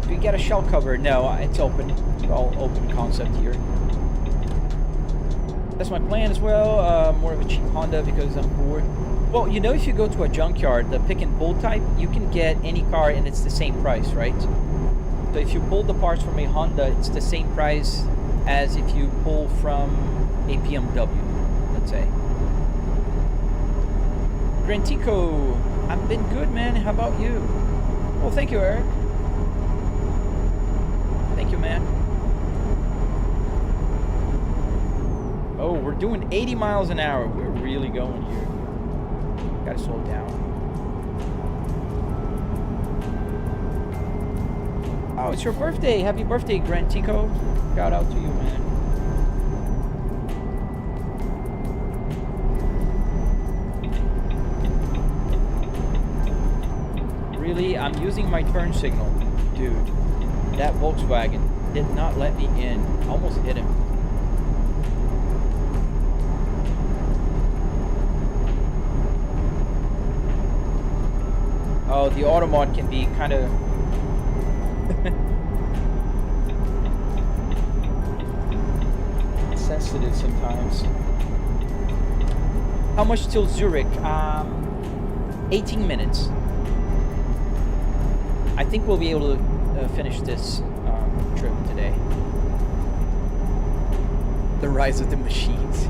Do you get a shell cover? No, it's open. It's all open concept here. That's my plan as well. More of a cheap Honda because I'm bored. Well, you know, if you go to a junkyard, the pick and pull type, you can get any car and it's the same price, right? So if you pull the parts from a Honda, it's the same price as if you pull from a BMW, let's say. Grantico, I've been good, man. How about you? Well, thank you, Eric. Thank you, man. Oh, we're doing 80 miles an hour. We're really going here. Gotta slow down. Oh, it's your birthday. Happy birthday, Grantico. Shout out to you, man. Really? I'm using my turn signal. Dude, that Volkswagen did not let me in. Almost hit him. Oh, the auto mod can be kind of... sensitive sometimes. How much till Zurich? 18 minutes. I think we'll be able to finish this trip today. The rise of the machines.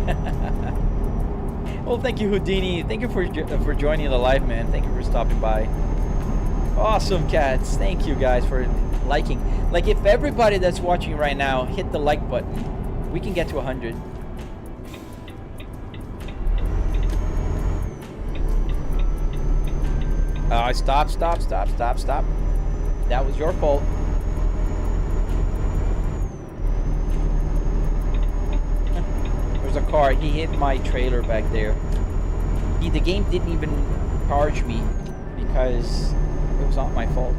Well, thank you, Houdini. Thank you for joining the live, man. Thank you for stopping by. Awesome, cats. Thank you guys for liking. Like, if everybody that's watching right now hit the like button, we can get to 100. Stop. That was your fault. There's a car. He hit my trailer back there. The game didn't even charge me because it was not my fault.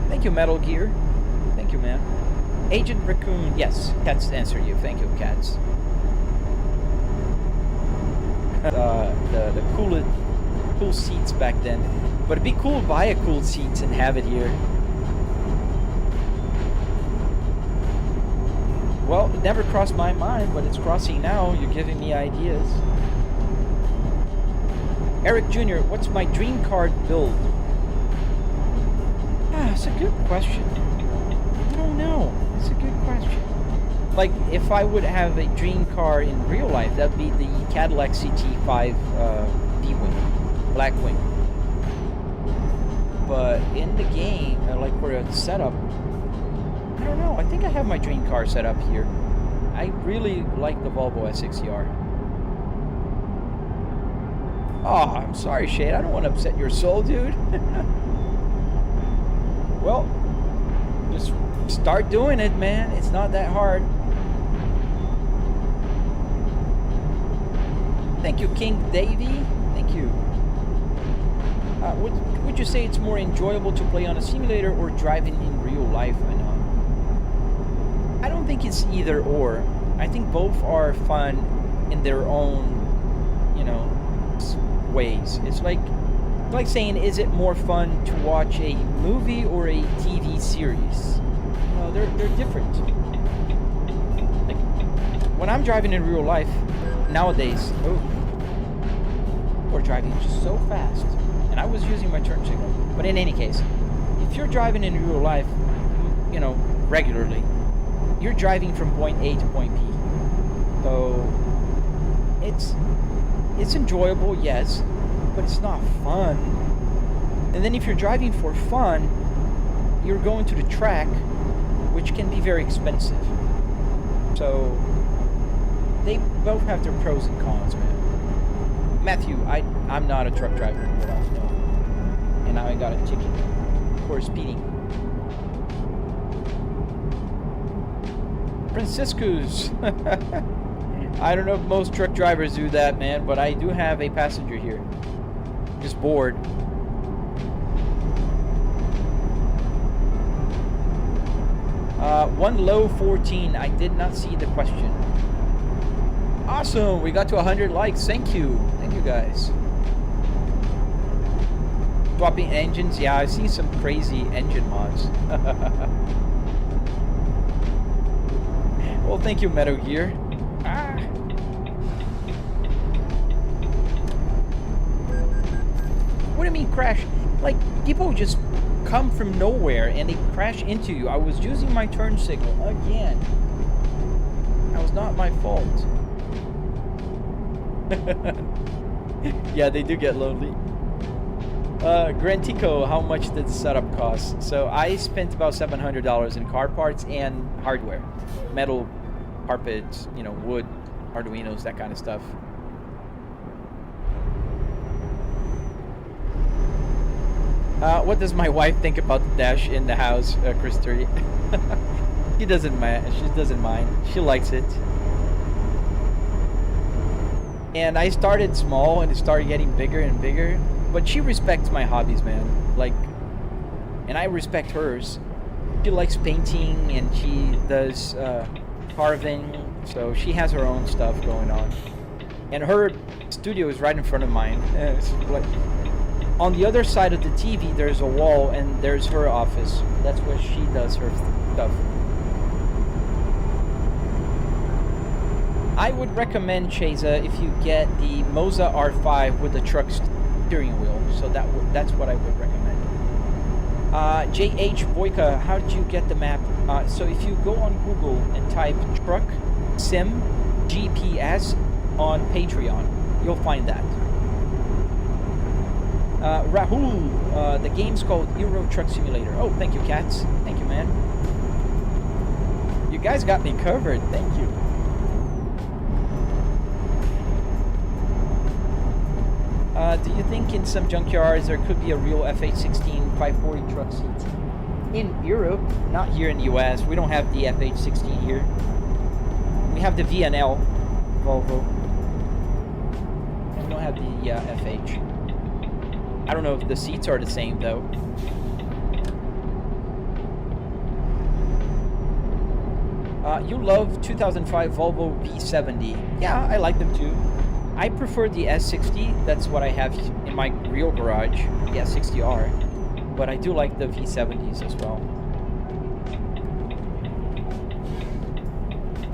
Thank you, Metal Gear. Thank you, man. Agent Raccoon. Yes, cats answer you. Thank you, cats. The cool seats back then. But it'd be cool to buy a cool seats and have it here. Well, it never crossed my mind, but it's crossing now. You're giving me ideas. Eric Jr., what's my dream car build? That's a good question. I don't know. It's a good question. Like, if I would have a dream car in real life, that'd be the Cadillac CT5 D-Wing, Black Wing. But in the game, like for a setup, I don't know. I think I have my dream car set up here. I really like the Volvo S60R. Oh, I'm sorry, Shade. I don't want to upset your soul, dude. Well, Just start doing it, man. It's not that hard. Thank you, King Davey. Thank you. Would you say it's more enjoyable to play on a simulator or driving in real life? I don't think it's either or. I think both are fun in their own, you know, ways. It's like saying, is it more fun to watch a movie or a TV series? No, they're different. Like when I'm driving in real life nowadays, we're driving just so fast, and I was using my turn signal. But in any case, if you're driving in real life, you know, regularly, you're driving from point A to point B. So it's enjoyable, yes, but it's not fun. And then if you're driving for fun, you're going to the track, which can be very expensive. So they both have their pros and cons, man. Matthew, I'm not a truck driver, no. And now I got a ticket for speeding. Franciscus. I don't know if most truck drivers do that, man, but I do have a passenger here. Just bored. One low 14. I did not see the question. Awesome. We got to 100 likes. Thank you. Thank you, guys. Swapping engines. Yeah, I've seen some crazy engine mods. Well, thank you, Metal Gear. What do you mean crash? Like, people just come from nowhere and they crash into you. I was using my turn signal again. That was not my fault. Yeah, they do get lonely. Grantico, how much did the setup cost? So I spent about $700 in car parts and hardware. Metal, carpets, you know, wood, Arduinos, that kind of stuff. What does my wife think about the dash in the house, Chris 30? She doesn't mind. She doesn't mind. She likes it. And I started small and it started getting bigger and bigger. But she respects my hobbies, man. Like, and I respect hers. She likes painting and she does carving. So she has her own stuff going on. And her studio is right in front of mine. It's like, on the other side of the TV, there's a wall, and there's her office. That's where she does her stuff. I would recommend, Cheza, if you get the Moza R5 with the truck steering wheel. So that's what I would recommend. JH Boyka, how did you get the map? So if you go on Google and type truck sim GPS on Patreon, you'll find that. Rahul, the game's called Euro Truck Simulator. Oh, thank you, Cats. Thank you, man. You guys got me covered. Thank you. Do you think in some junkyards there could be a real FH16 540 truck seat? In Europe, not here in the US. We don't have the FH16 here. We have the VNL, Volvo. We don't have the FH. I don't know if the seats are the same, though. You love 2005 Volvo V70. Yeah, I like them too. I prefer the S60. That's what I have in my real garage, the S60R. But I do like the V70s as well.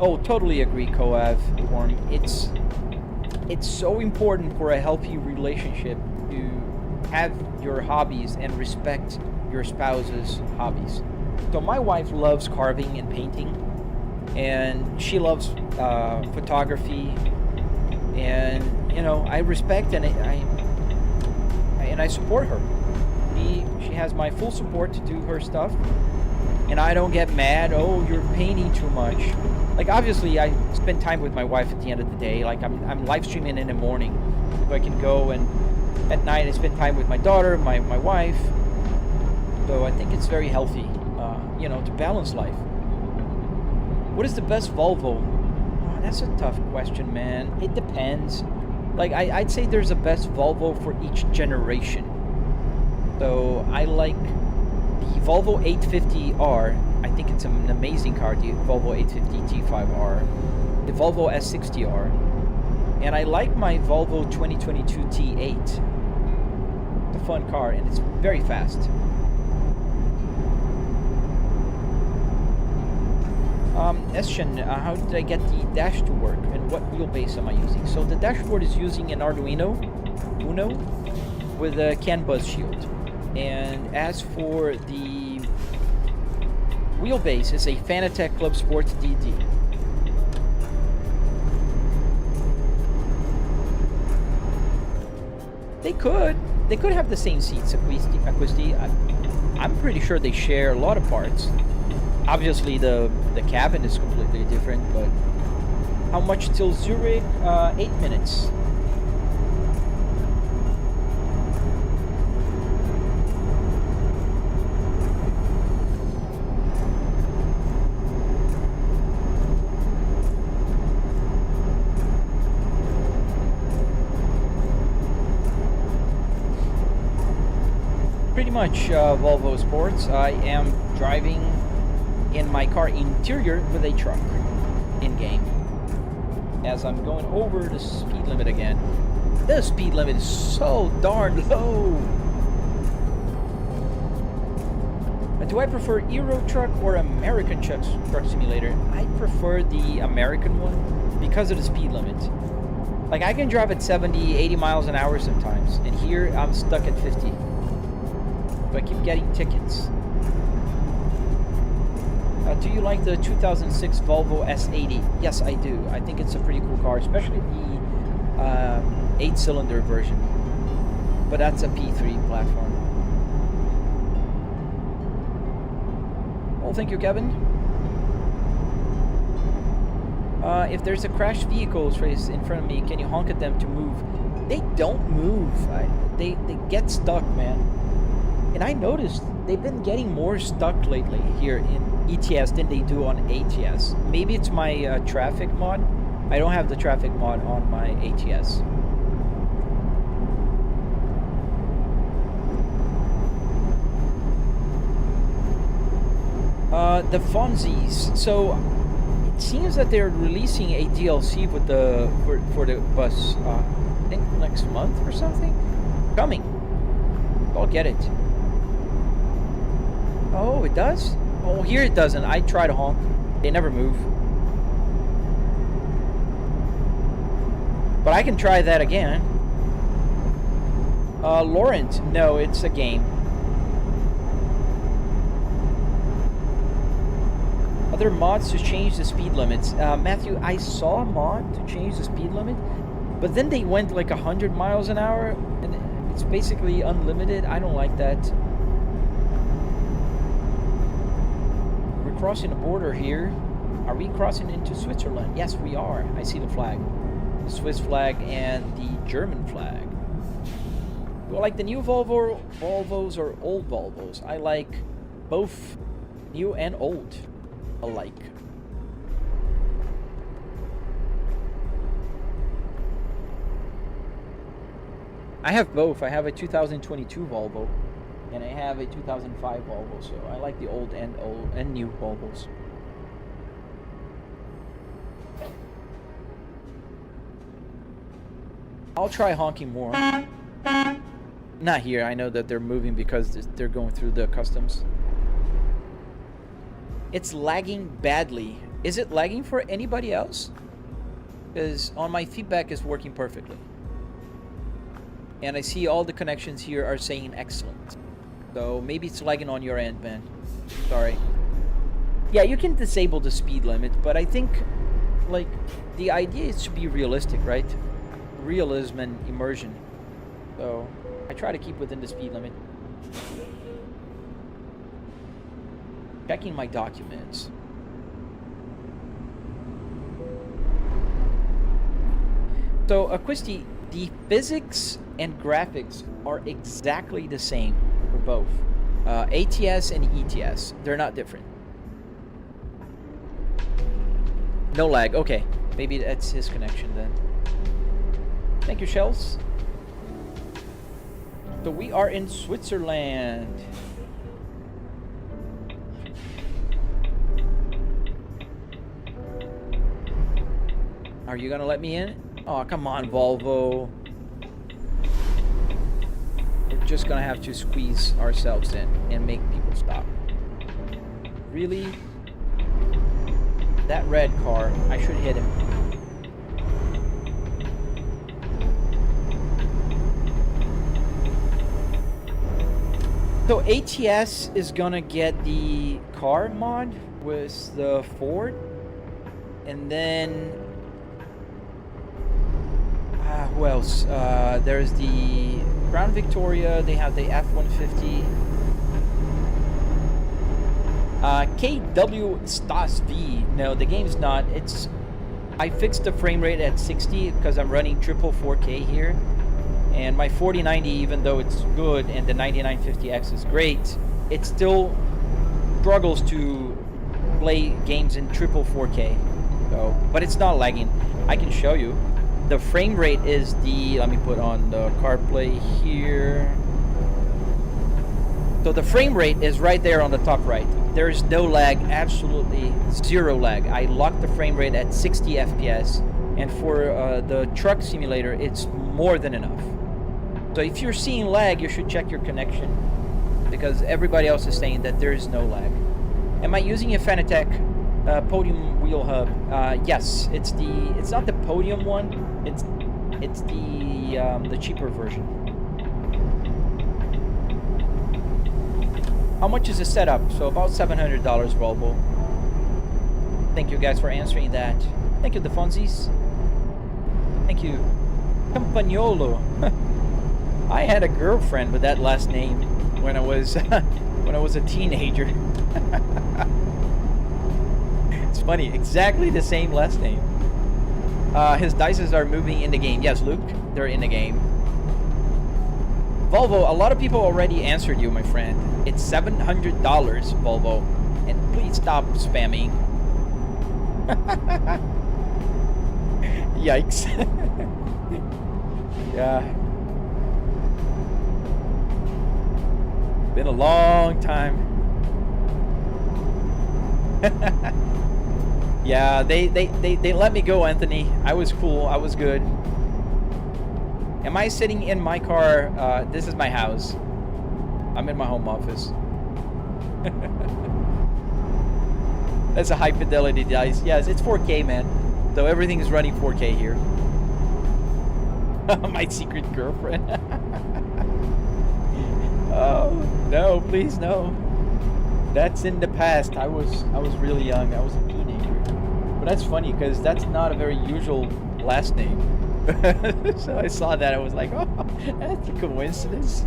Oh, totally agree, Koav. It's so important for a healthy relationship to have your hobbies and respect your spouse's hobbies. So my wife loves carving and painting, and she loves photography, and you know, I respect and I support her. She has my full support to do her stuff, and I don't get mad. Oh, you're painting too much. Like, obviously I spend time with my wife at the end of the day. Like, I'm live streaming in the morning, so I can go, and at night I spend time with my daughter, my wife. So I think it's very healthy. you know, to balance life. What is the best Volvo? Oh, that's a tough question, man. It depends. Like, I'd say there's a best Volvo for each generation. So I like the Volvo 850R. I think it's an amazing car, the Volvo 850 T5R. The Volvo S60R. And I like my Volvo 2022 T8. It's a fun car, and it's very fast. Eschen, how did I get the dash to work, and what wheelbase am I using? So the dashboard is using an Arduino Uno with a CAN bus shield. And as for the wheelbase, it's a Fanatec Club Sports DD. They could have the same seats, Acquisti. I'm pretty sure they share a lot of parts. Obviously, the cabin is completely different, but how much till Zurich? 8 minutes. Pretty much Volvo Sports. I am driving in my car interior with a truck in-game as I'm going over the speed limit again. The speed limit is so darn low. Do I prefer Euro Truck or American Truck Simulator? I prefer the American one because of the speed limit. Like, I can drive at 70, 80 miles an hour sometimes, and here I'm stuck at 50. So I keep getting tickets. Do you like the 2006 Volvo S80? Yes, I do. I think it's a pretty cool car, especially the 8-cylinder version. But that's a P3 platform. Well, thank you, Kevin. If there's a crashed vehicle in front of me, can you honk at them to move? They don't move. They get stuck, man. And I noticed they've been getting more stuck lately here in ETS than they do on ATS. Maybe it's my traffic mod. I don't have the traffic mod on my ATS. The Fonzies. So it seems that they're releasing a DLC with the for the bus. I think next month or something. Coming. I'll get it. Oh, it does? Oh, here it doesn't. I try to honk. They never move. But I can try that again. Laurent. No, it's a game. Other mods to change the speed limits. Matthew, I saw a mod to change the speed limit, but then they went like 100 miles an hour, and it's basically unlimited. I don't like that. Crossing the border here. Are we crossing into Switzerland? Yes, we are. I see the flag. The Swiss flag and the German flag. Do I like the new Volvos or old Volvos? I like both new and old alike. I have both. I have a 2022 Volvo. And I have a 2005 Volvo, so I like the old and new Volvos. I'll try honking more. Not here. I know that they're moving because they're going through the customs. It's lagging badly. Is it lagging for anybody else? Because on my feedback is working perfectly. And I see all the connections here are saying excellent. So maybe it's lagging on your end, man. Sorry. Yeah, you can disable the speed limit, but I think, like, the idea is to be realistic, right? Realism and immersion. So I try to keep within the speed limit. Checking my documents. So, Acquisti, the physics and graphics are exactly the same for both. ATS and ETS. They're not different. No lag. Okay. Maybe that's his connection then. Thank you, Shells. So we are in Switzerland. Are you gonna let me in? Oh, come on, Volvo. We're just gonna have to squeeze ourselves in and make people stop. Really? That red car, I should hit him. So ATS is gonna get the car mod with the Ford, and then who else? There's the Crown Victoria. They have the F-150. KW Stas V. No, the game's not. It's. I fixed the frame rate at 60 because I'm running triple 4K here. And my 4090, even though it's good and the 9950X is great, it still struggles to play games in triple 4K. So, but it's not lagging. I can show you. The frame rate is the, let me put on the CarPlay here. So the frame rate is right there on the top right. There is no lag, absolutely zero lag. I locked the frame rate at 60 FPS, and for the truck simulator, it's more than enough. So if you're seeing lag, you should check your connection, because everybody else is saying that there is no lag. Am I using a Fanatec Podium wheel hub? Yes, it's not the Podium one. It's the cheaper version. How much is the setup? So about $700, Volvo. Thank you guys for answering that. Thank you, the Fonzies. Thank you, Campagnolo. I had a girlfriend with that last name when I was a teenager. It's funny, exactly the same last name. His dices are moving in the game. Yes, Luke, they're in the game. Volvo, a lot of people already answered you, my friend. It's $700, Volvo. And please stop spamming. Yikes. Yeah. Been a long time. Yeah, they let me go, Anthony. I was cool. I was good. Am I sitting in my car? This is my house. I'm in my home office. That's a high fidelity dice. Yes, it's 4K, man. So everything is running 4K here. My secret girlfriend. Oh no, please no. That's in the past. I was really young. I was a teenager. But that's funny because that's not a very usual last name. So I saw that. I was like, oh, that's a coincidence.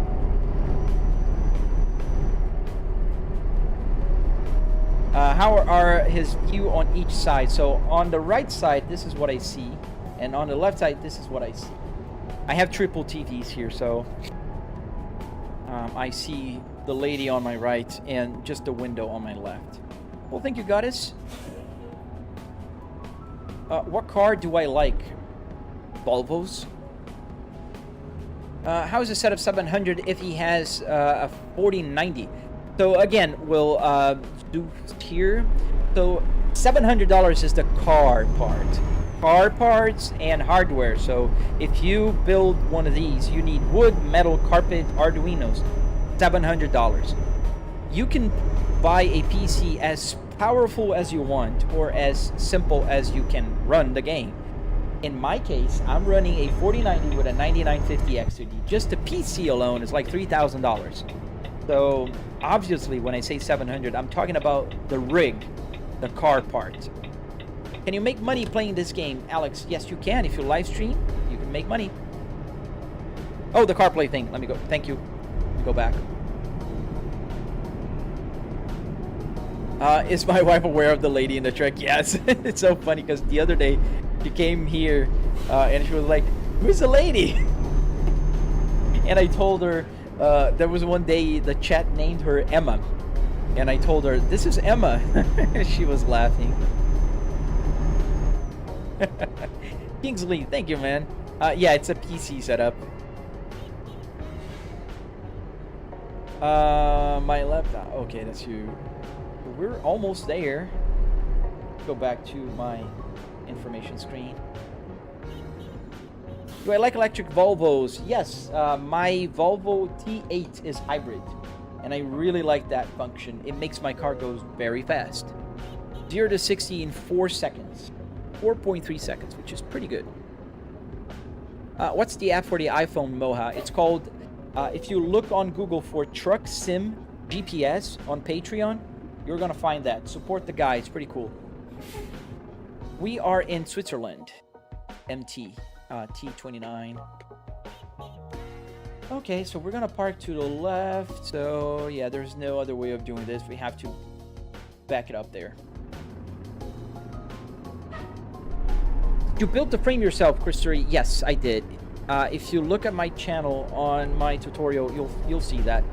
How are his view on each side? So on the right side, this is what I see, and on the left side, this is what I see. I have triple TVs here, so I see the lady on my right and just the window on my left. Well, thank you, Goddess. What car do I like? Volvos. How is the setup 700 if he has a 4090? So again, we'll do here. So $700 is the car part. Car parts and hardware. So if you build one of these, you need wood, metal, carpet, Arduinos. $700. You can buy a PC as powerful as you want or as simple as you can run the game. In my case, I'm running a 4090 with a 9950 XOD. Just the PC alone is like $3,000. So obviously when I say 700, I'm talking about the rig, the car part. Can you make money playing this game, Alex? Yes, you can. If you live stream, you can make money. Oh, the CarPlay thing. Let me go. Thank you. Let me go back. Is my wife aware of the lady in the truck? Yes. It's so funny because the other day she came here and she was like, "Who's the lady?" And I told her There was one day the chat named her Emma, and I told her, "This is Emma." She was laughing. Kingsley, thank you, man. Yeah, it's a PC setup. My laptop. Okay, that's you. We're almost there. Go back to my information screen. Do I like electric Volvos? Yes, my Volvo T8 is hybrid, and I really like that function. It makes my car go very fast. 0 to 60 in 4 seconds. 4.3 seconds, which is pretty good. What's the app for the iPhone, Moha? It's called, if you look on Google for Truck Sim GPS on Patreon, you're going to find that. Support the guy. It's pretty cool. We are in Switzerland. MT. T29. Okay, so we're gonna park to the left. So yeah, there's no other way of doing this. We have to back it up there. You built the frame yourself, Christery? Yes, I did. If you look at my channel on my tutorial, you'll see that.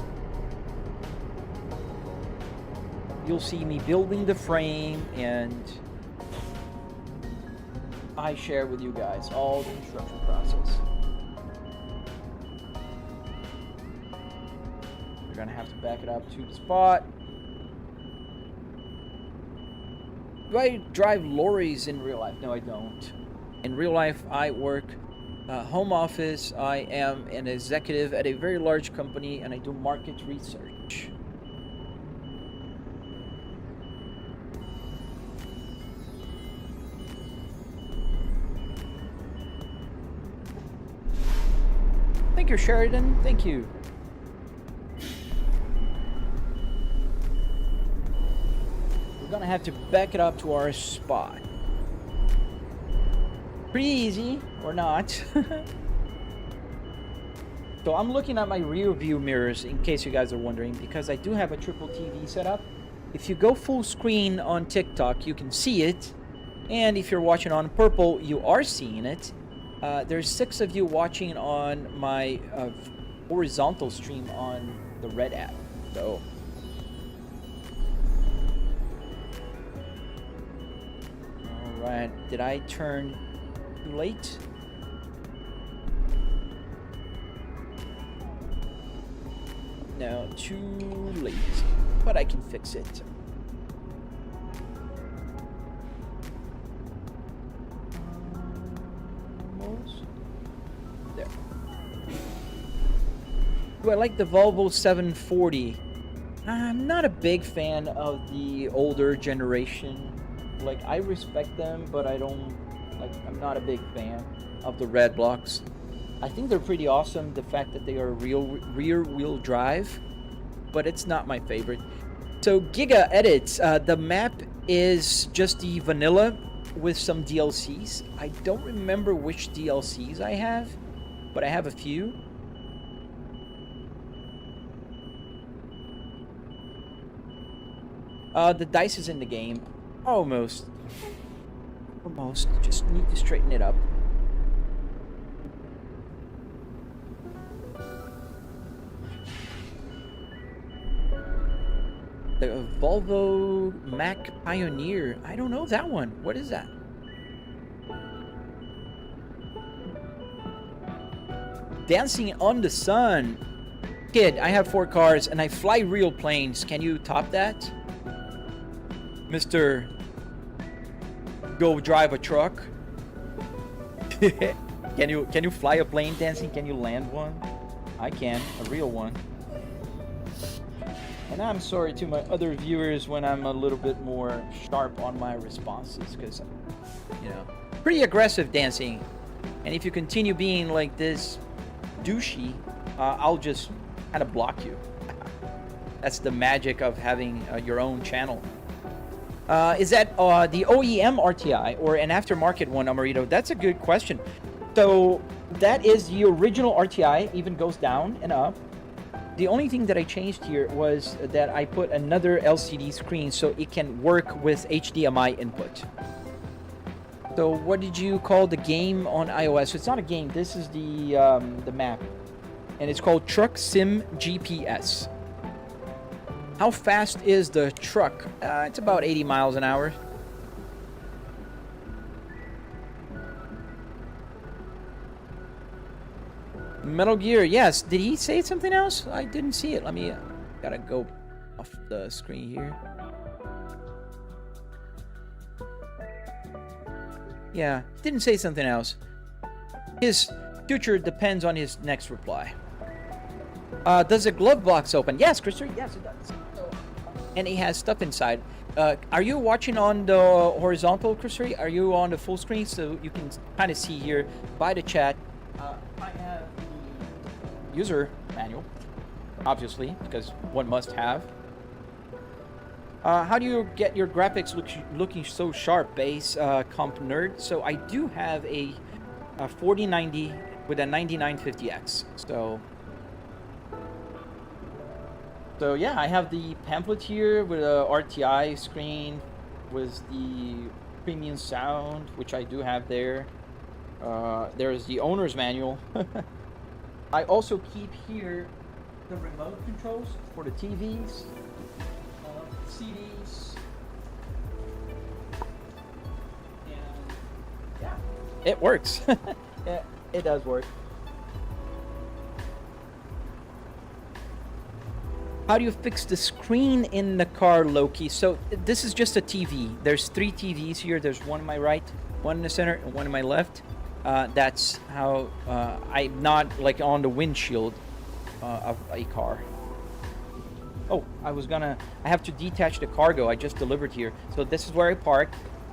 You'll see me building the frame, and I share with you guys all the construction process. We're gonna have to back it up to the spot. Do I drive lorries in real life? No, I don't. In real life, I work home office. I am an executive at a very large company, and I do market research. Thank you, Sheridan. Thank you. We're gonna have to back it up to our spot. Pretty easy, or not. So I'm looking at my rear view mirrors, in case you guys are wondering, because I do have a triple TV set up. If you go full screen on TikTok, you can see it. And if you're watching on Purple, you are seeing it. There's 6 of you watching on my horizontal stream on the Red app. So, all right. Did I turn too late? No, too late. But I can fix it. There. Do I like the Volvo 740? I'm not a big fan of the older generation. Like, I respect them, but I don't, like, I'm not a big fan of the red blocks. I think they're pretty awesome, the fact that they are rear wheel drive, but it's not my favorite. So Giga edits, the map is just the vanilla with some DLCs. I don't remember which DLCs I have, but I have a few. The dice is in the game. Almost. Almost. Just need to straighten it up. The Volvo Mac Pioneer. I don't know that one. What is that? Dancing on the Sun. Kid, I have 4 cars and I fly real planes. Can you top that? Mr. Go drive a truck. Can you fly a plane, Dancing? Can you land one? I can, a real one. And I'm sorry to my other viewers when I'm a little bit more sharp on my responses, because, you know, pretty aggressive, Dancing. And if you continue being like this douchey, I'll just kind of block you. That's the magic of having your own channel. Is that the OEM RTI or an aftermarket one, Amarito? That's a good question. So that is the original RTI, even goes down and up. The only thing that I changed here was that I put another LCD screen so it can work with HDMI input. So what did you call the game on iOS? It's not a game. This is the map. and it's called Truck Sim GPS. How fast is the truck? It's about 80 miles an hour. Metal Gear, yes. Did he say something else? I didn't see it. Let me, gotta go off the screen here. Yeah, didn't say something else. His future depends on his next reply. Does the glove box open? Yes, Christopher. Yes, it does. And it has stuff inside. Are you watching on the horizontal, Christopher? Are you on the full screen so you can kind of see here by the chat? I have the user manual, obviously, because one must have. How do you get your graphics looking so sharp, base comp nerd? So I do have a 4090 with a 9950X. So yeah, I have the pamphlet here with a RTI screen with the premium sound, which I do have there. There's the owner's manual. I also keep here the remote controls for the TVs, CDs, and yeah, it works. Yeah, it does work. How do you fix the screen in the car, Loki? So this is just a TV. There's 3 TVs here. There's one on my right, one in the center, and one on my left. That's how I'm not like on the windshield of a car. Oh, I have to detach the cargo I just delivered here. So this is where I park.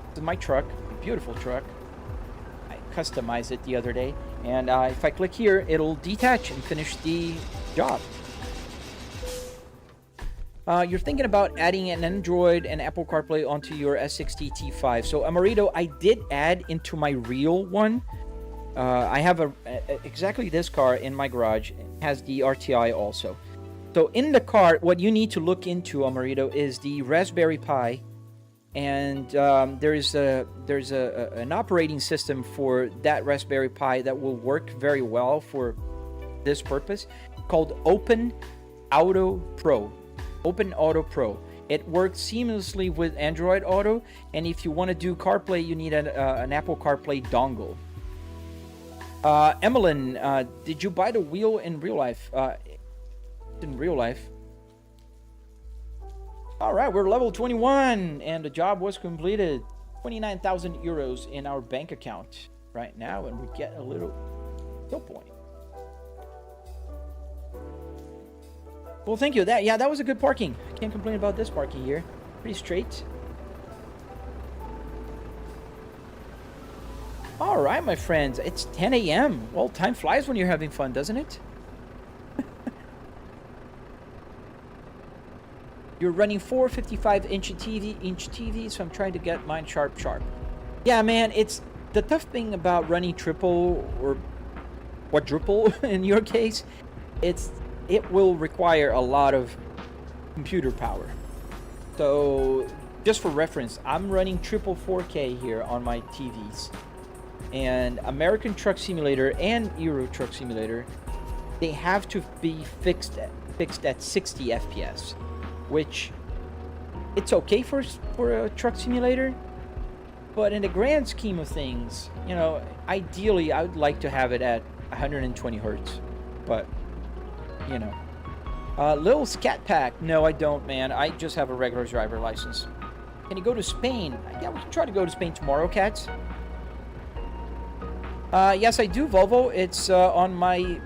This is my truck, beautiful truck. I customized it the other day. And if I click here, it'll detach and finish the job. You're thinking about adding an Android and Apple CarPlay onto your S60 T5. So, Amarito, I did add into my real one. I have exactly this car in my garage. It has the RTI also. So, in the car, what you need to look into, Amarito, is the Raspberry Pi. And there's an operating system for that Raspberry Pi that will work very well for this purpose, called Open Auto Pro. Open Auto Pro. It works seamlessly with Android Auto, and if you want to do CarPlay, you need an Apple CarPlay dongle. Emmeline, did you buy the wheel in real life? In real life. All right, we're level 21, and the job was completed. 29,000 euros in our bank account right now, and we get a little skill point. Well, thank you. That was a good parking. I can't complain about this parking here. Pretty straight. All right, my friends. It's 10 a.m. Well, time flies when you're having fun, doesn't it? You're running 4 55-inch TV, so I'm trying to get mine sharp. Yeah, man, it's the tough thing about running triple or quadruple in your case. It will require a lot of computer power. So just for reference, I'm running triple 4K here on my TVs. And American Truck Simulator and Euro Truck Simulator, they have to be fixed at 60 FPS, which it's okay for a truck simulator, but in the grand scheme of things, you know, ideally I would like to have it at 120 hertz, but you know. Little Scat Pack. No, I don't, man. I just have a regular driver license. Can you go to Spain? Yeah, we can try to go to Spain tomorrow, cats. Yes, I do, Volvo. It's on my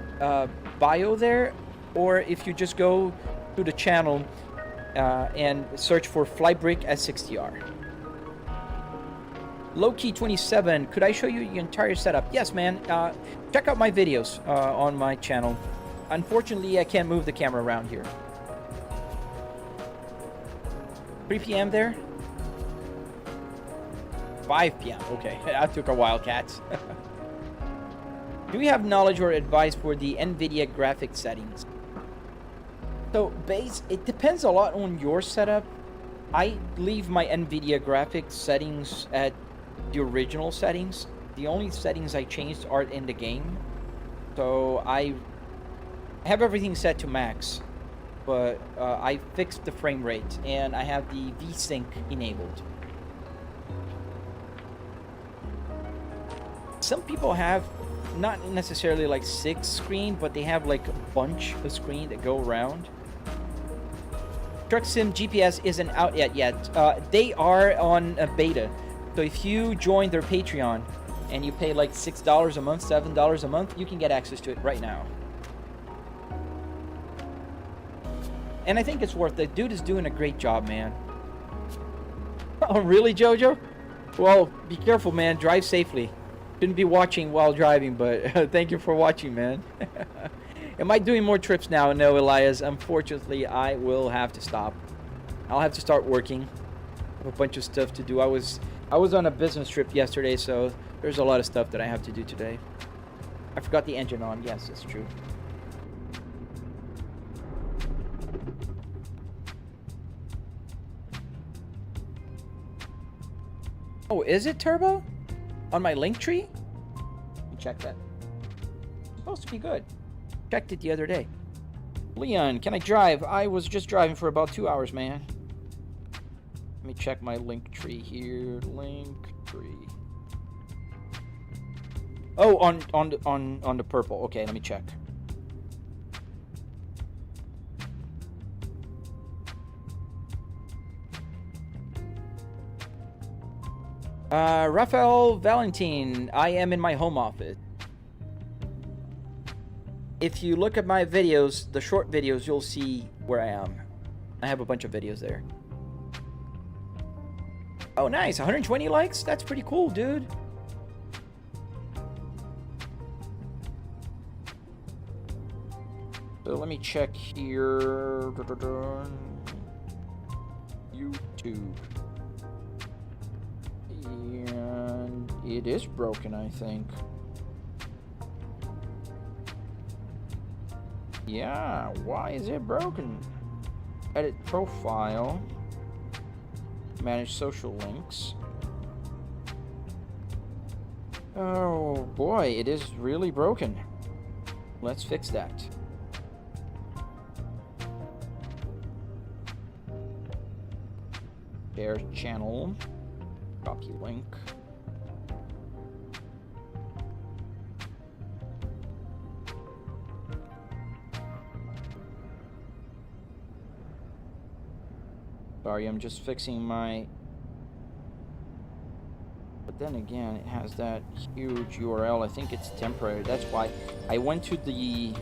bio there. Or if you just go to the channel and search for Flybrick S60R. Lowkey27, could I show you your entire setup? Yes, man. Check out my videos on my channel. Unfortunately, I can't move the camera around here. 3 p.m. there? 5 p.m. Okay, that took a while, cats. Do we have knowledge or advice for the NVIDIA graphics settings? So, it depends a lot on your setup. I leave my NVIDIA graphics settings at the original settings. The only settings I changed are in the game. So, I have everything set to max, but I fixed the frame rate, and I have the VSync enabled. Some people have not necessarily like 6 screen, but they have like a bunch of screen that go around. Truck Sim GPS isn't out yet. They are on a beta. So if you join their Patreon and you pay like $6 a month, $7 a month, you can get access to it right now. And I think it's worth it. Dude is doing a great job, man. Oh, really, Jojo? Well, be careful, man. Drive safely. Shouldn't be watching while driving, but thank you for watching, man. Am I doing more trips now? No, Elias. Unfortunately, I will have to stop. I'll have to start working. I have a bunch of stuff to do. I was on a business trip yesterday, so there's a lot of stuff that I have to do today. I forgot the engine on. Yes, it's true. Oh, is it turbo? On my link tree? Let me check that. It's supposed to be good. Checked it the other day. Leon, can I drive? I was just driving for about 2 hours, man. Let me check my link tree here. Link tree. Oh, on the purple. Okay, let me check. Rafael Valentin, I am in my home office. If you look at my videos, the short videos, you'll see where I am. I have a bunch of videos there. Oh, nice. 120 likes? That's pretty cool, dude. So let me check here. YouTube. And it is broken, I think. Yeah, why is it broken? Edit profile. Manage social links. Oh boy, it is really broken. Let's fix that. Share channel. Copy link. Sorry, I'm just fixing my... But then again, it has that huge URL. I think it's temporary. That's why I went to the...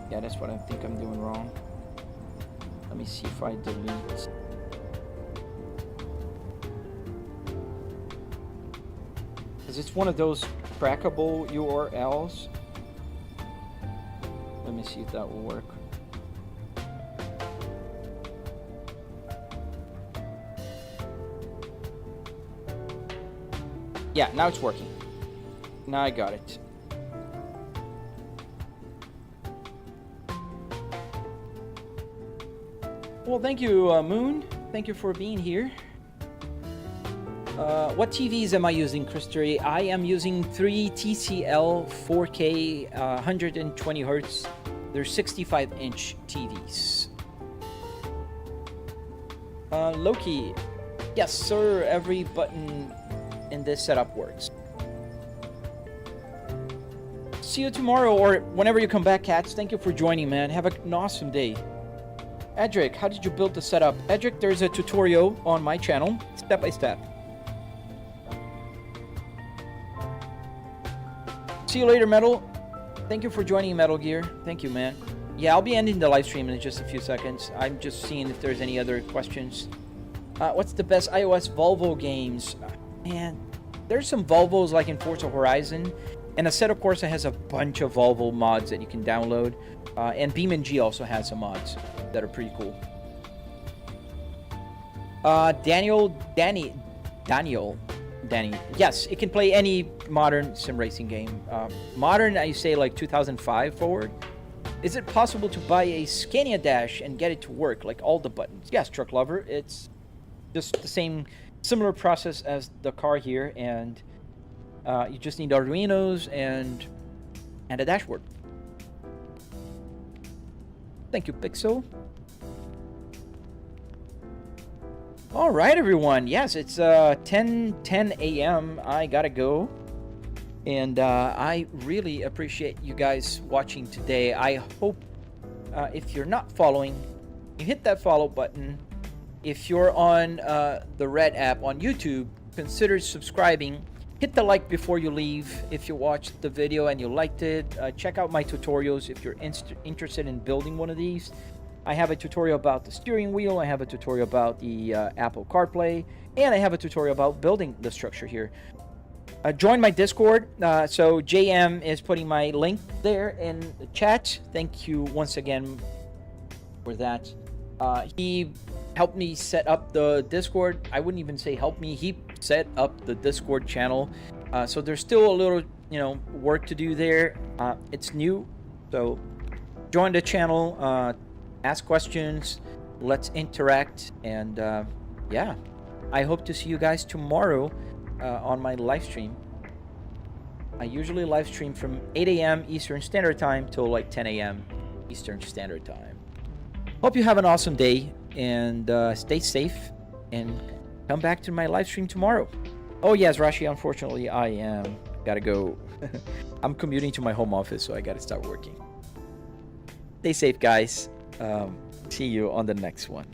Yeah, that's what I think I'm doing wrong. Let me see if I delete... Because it's one of those crackable URLs. Let me see if that will work. Yeah, now it's working. Now I got it. Well, thank you, Moon. Thank you for being here. What TVs am I using, Christery? I am using 3 TCL 4K 120 Hertz. They're 65-inch TVs. Loki. Yes, sir. Every button in this setup works. See you tomorrow or whenever you come back, Cats. Thank you for joining, man. Have an awesome day. Edric, how did you build the setup? Edric, there's a tutorial on my channel, step by step. See you later, Metal. Thank you for joining, Metal Gear. Thank you, man. Yeah, I'll be ending the live stream in just a few seconds. I'm just seeing if there's any other questions. What's the best iOS Volvo games? Man, there's some Volvos like in Forza Horizon, and Assetto Corsa has a bunch of Volvo mods that you can download, and BeamNG also has some mods that are pretty cool. Danny, yes, it can play any modern sim racing game. Modern, I say like 2005 forward. Is it possible to buy a Scania Dash and get it to work, like all the buttons? Yes, Truck Lover, it's just the same... Similar process as the car here, and you just need Arduinos and a dashboard. Thank you, Pixel. All right, everyone. Yes, it's 10 a.m. I gotta go. And I really appreciate you guys watching today. I hope if you're not following, you hit that follow button. If you're on the Red app on YouTube, consider subscribing. Hit the like before you leave. If you watched the video and you liked it, check out my tutorials if you're interested in building one of these. I have a tutorial about the steering wheel, I have a tutorial about the Apple CarPlay, and I have a tutorial about building the structure here. Join my Discord. So JM is putting my link there in the chat. Thank you once again for that. He helped me set up the Discord. I wouldn't even say help me. He set up the Discord channel. So there's still a little, work to do there. It's new. So join the channel, ask questions, let's interact. And yeah, I hope to see you guys tomorrow on my live stream. I usually live stream from 8 a.m. Eastern Standard Time till like 10 a.m. Eastern Standard Time. Hope you have an awesome day and stay safe and come back to my live stream tomorrow. Oh yes, Rashi, unfortunately I gotta go. I'm commuting to my home office, so I gotta start working. Stay safe, guys. See you on the next one.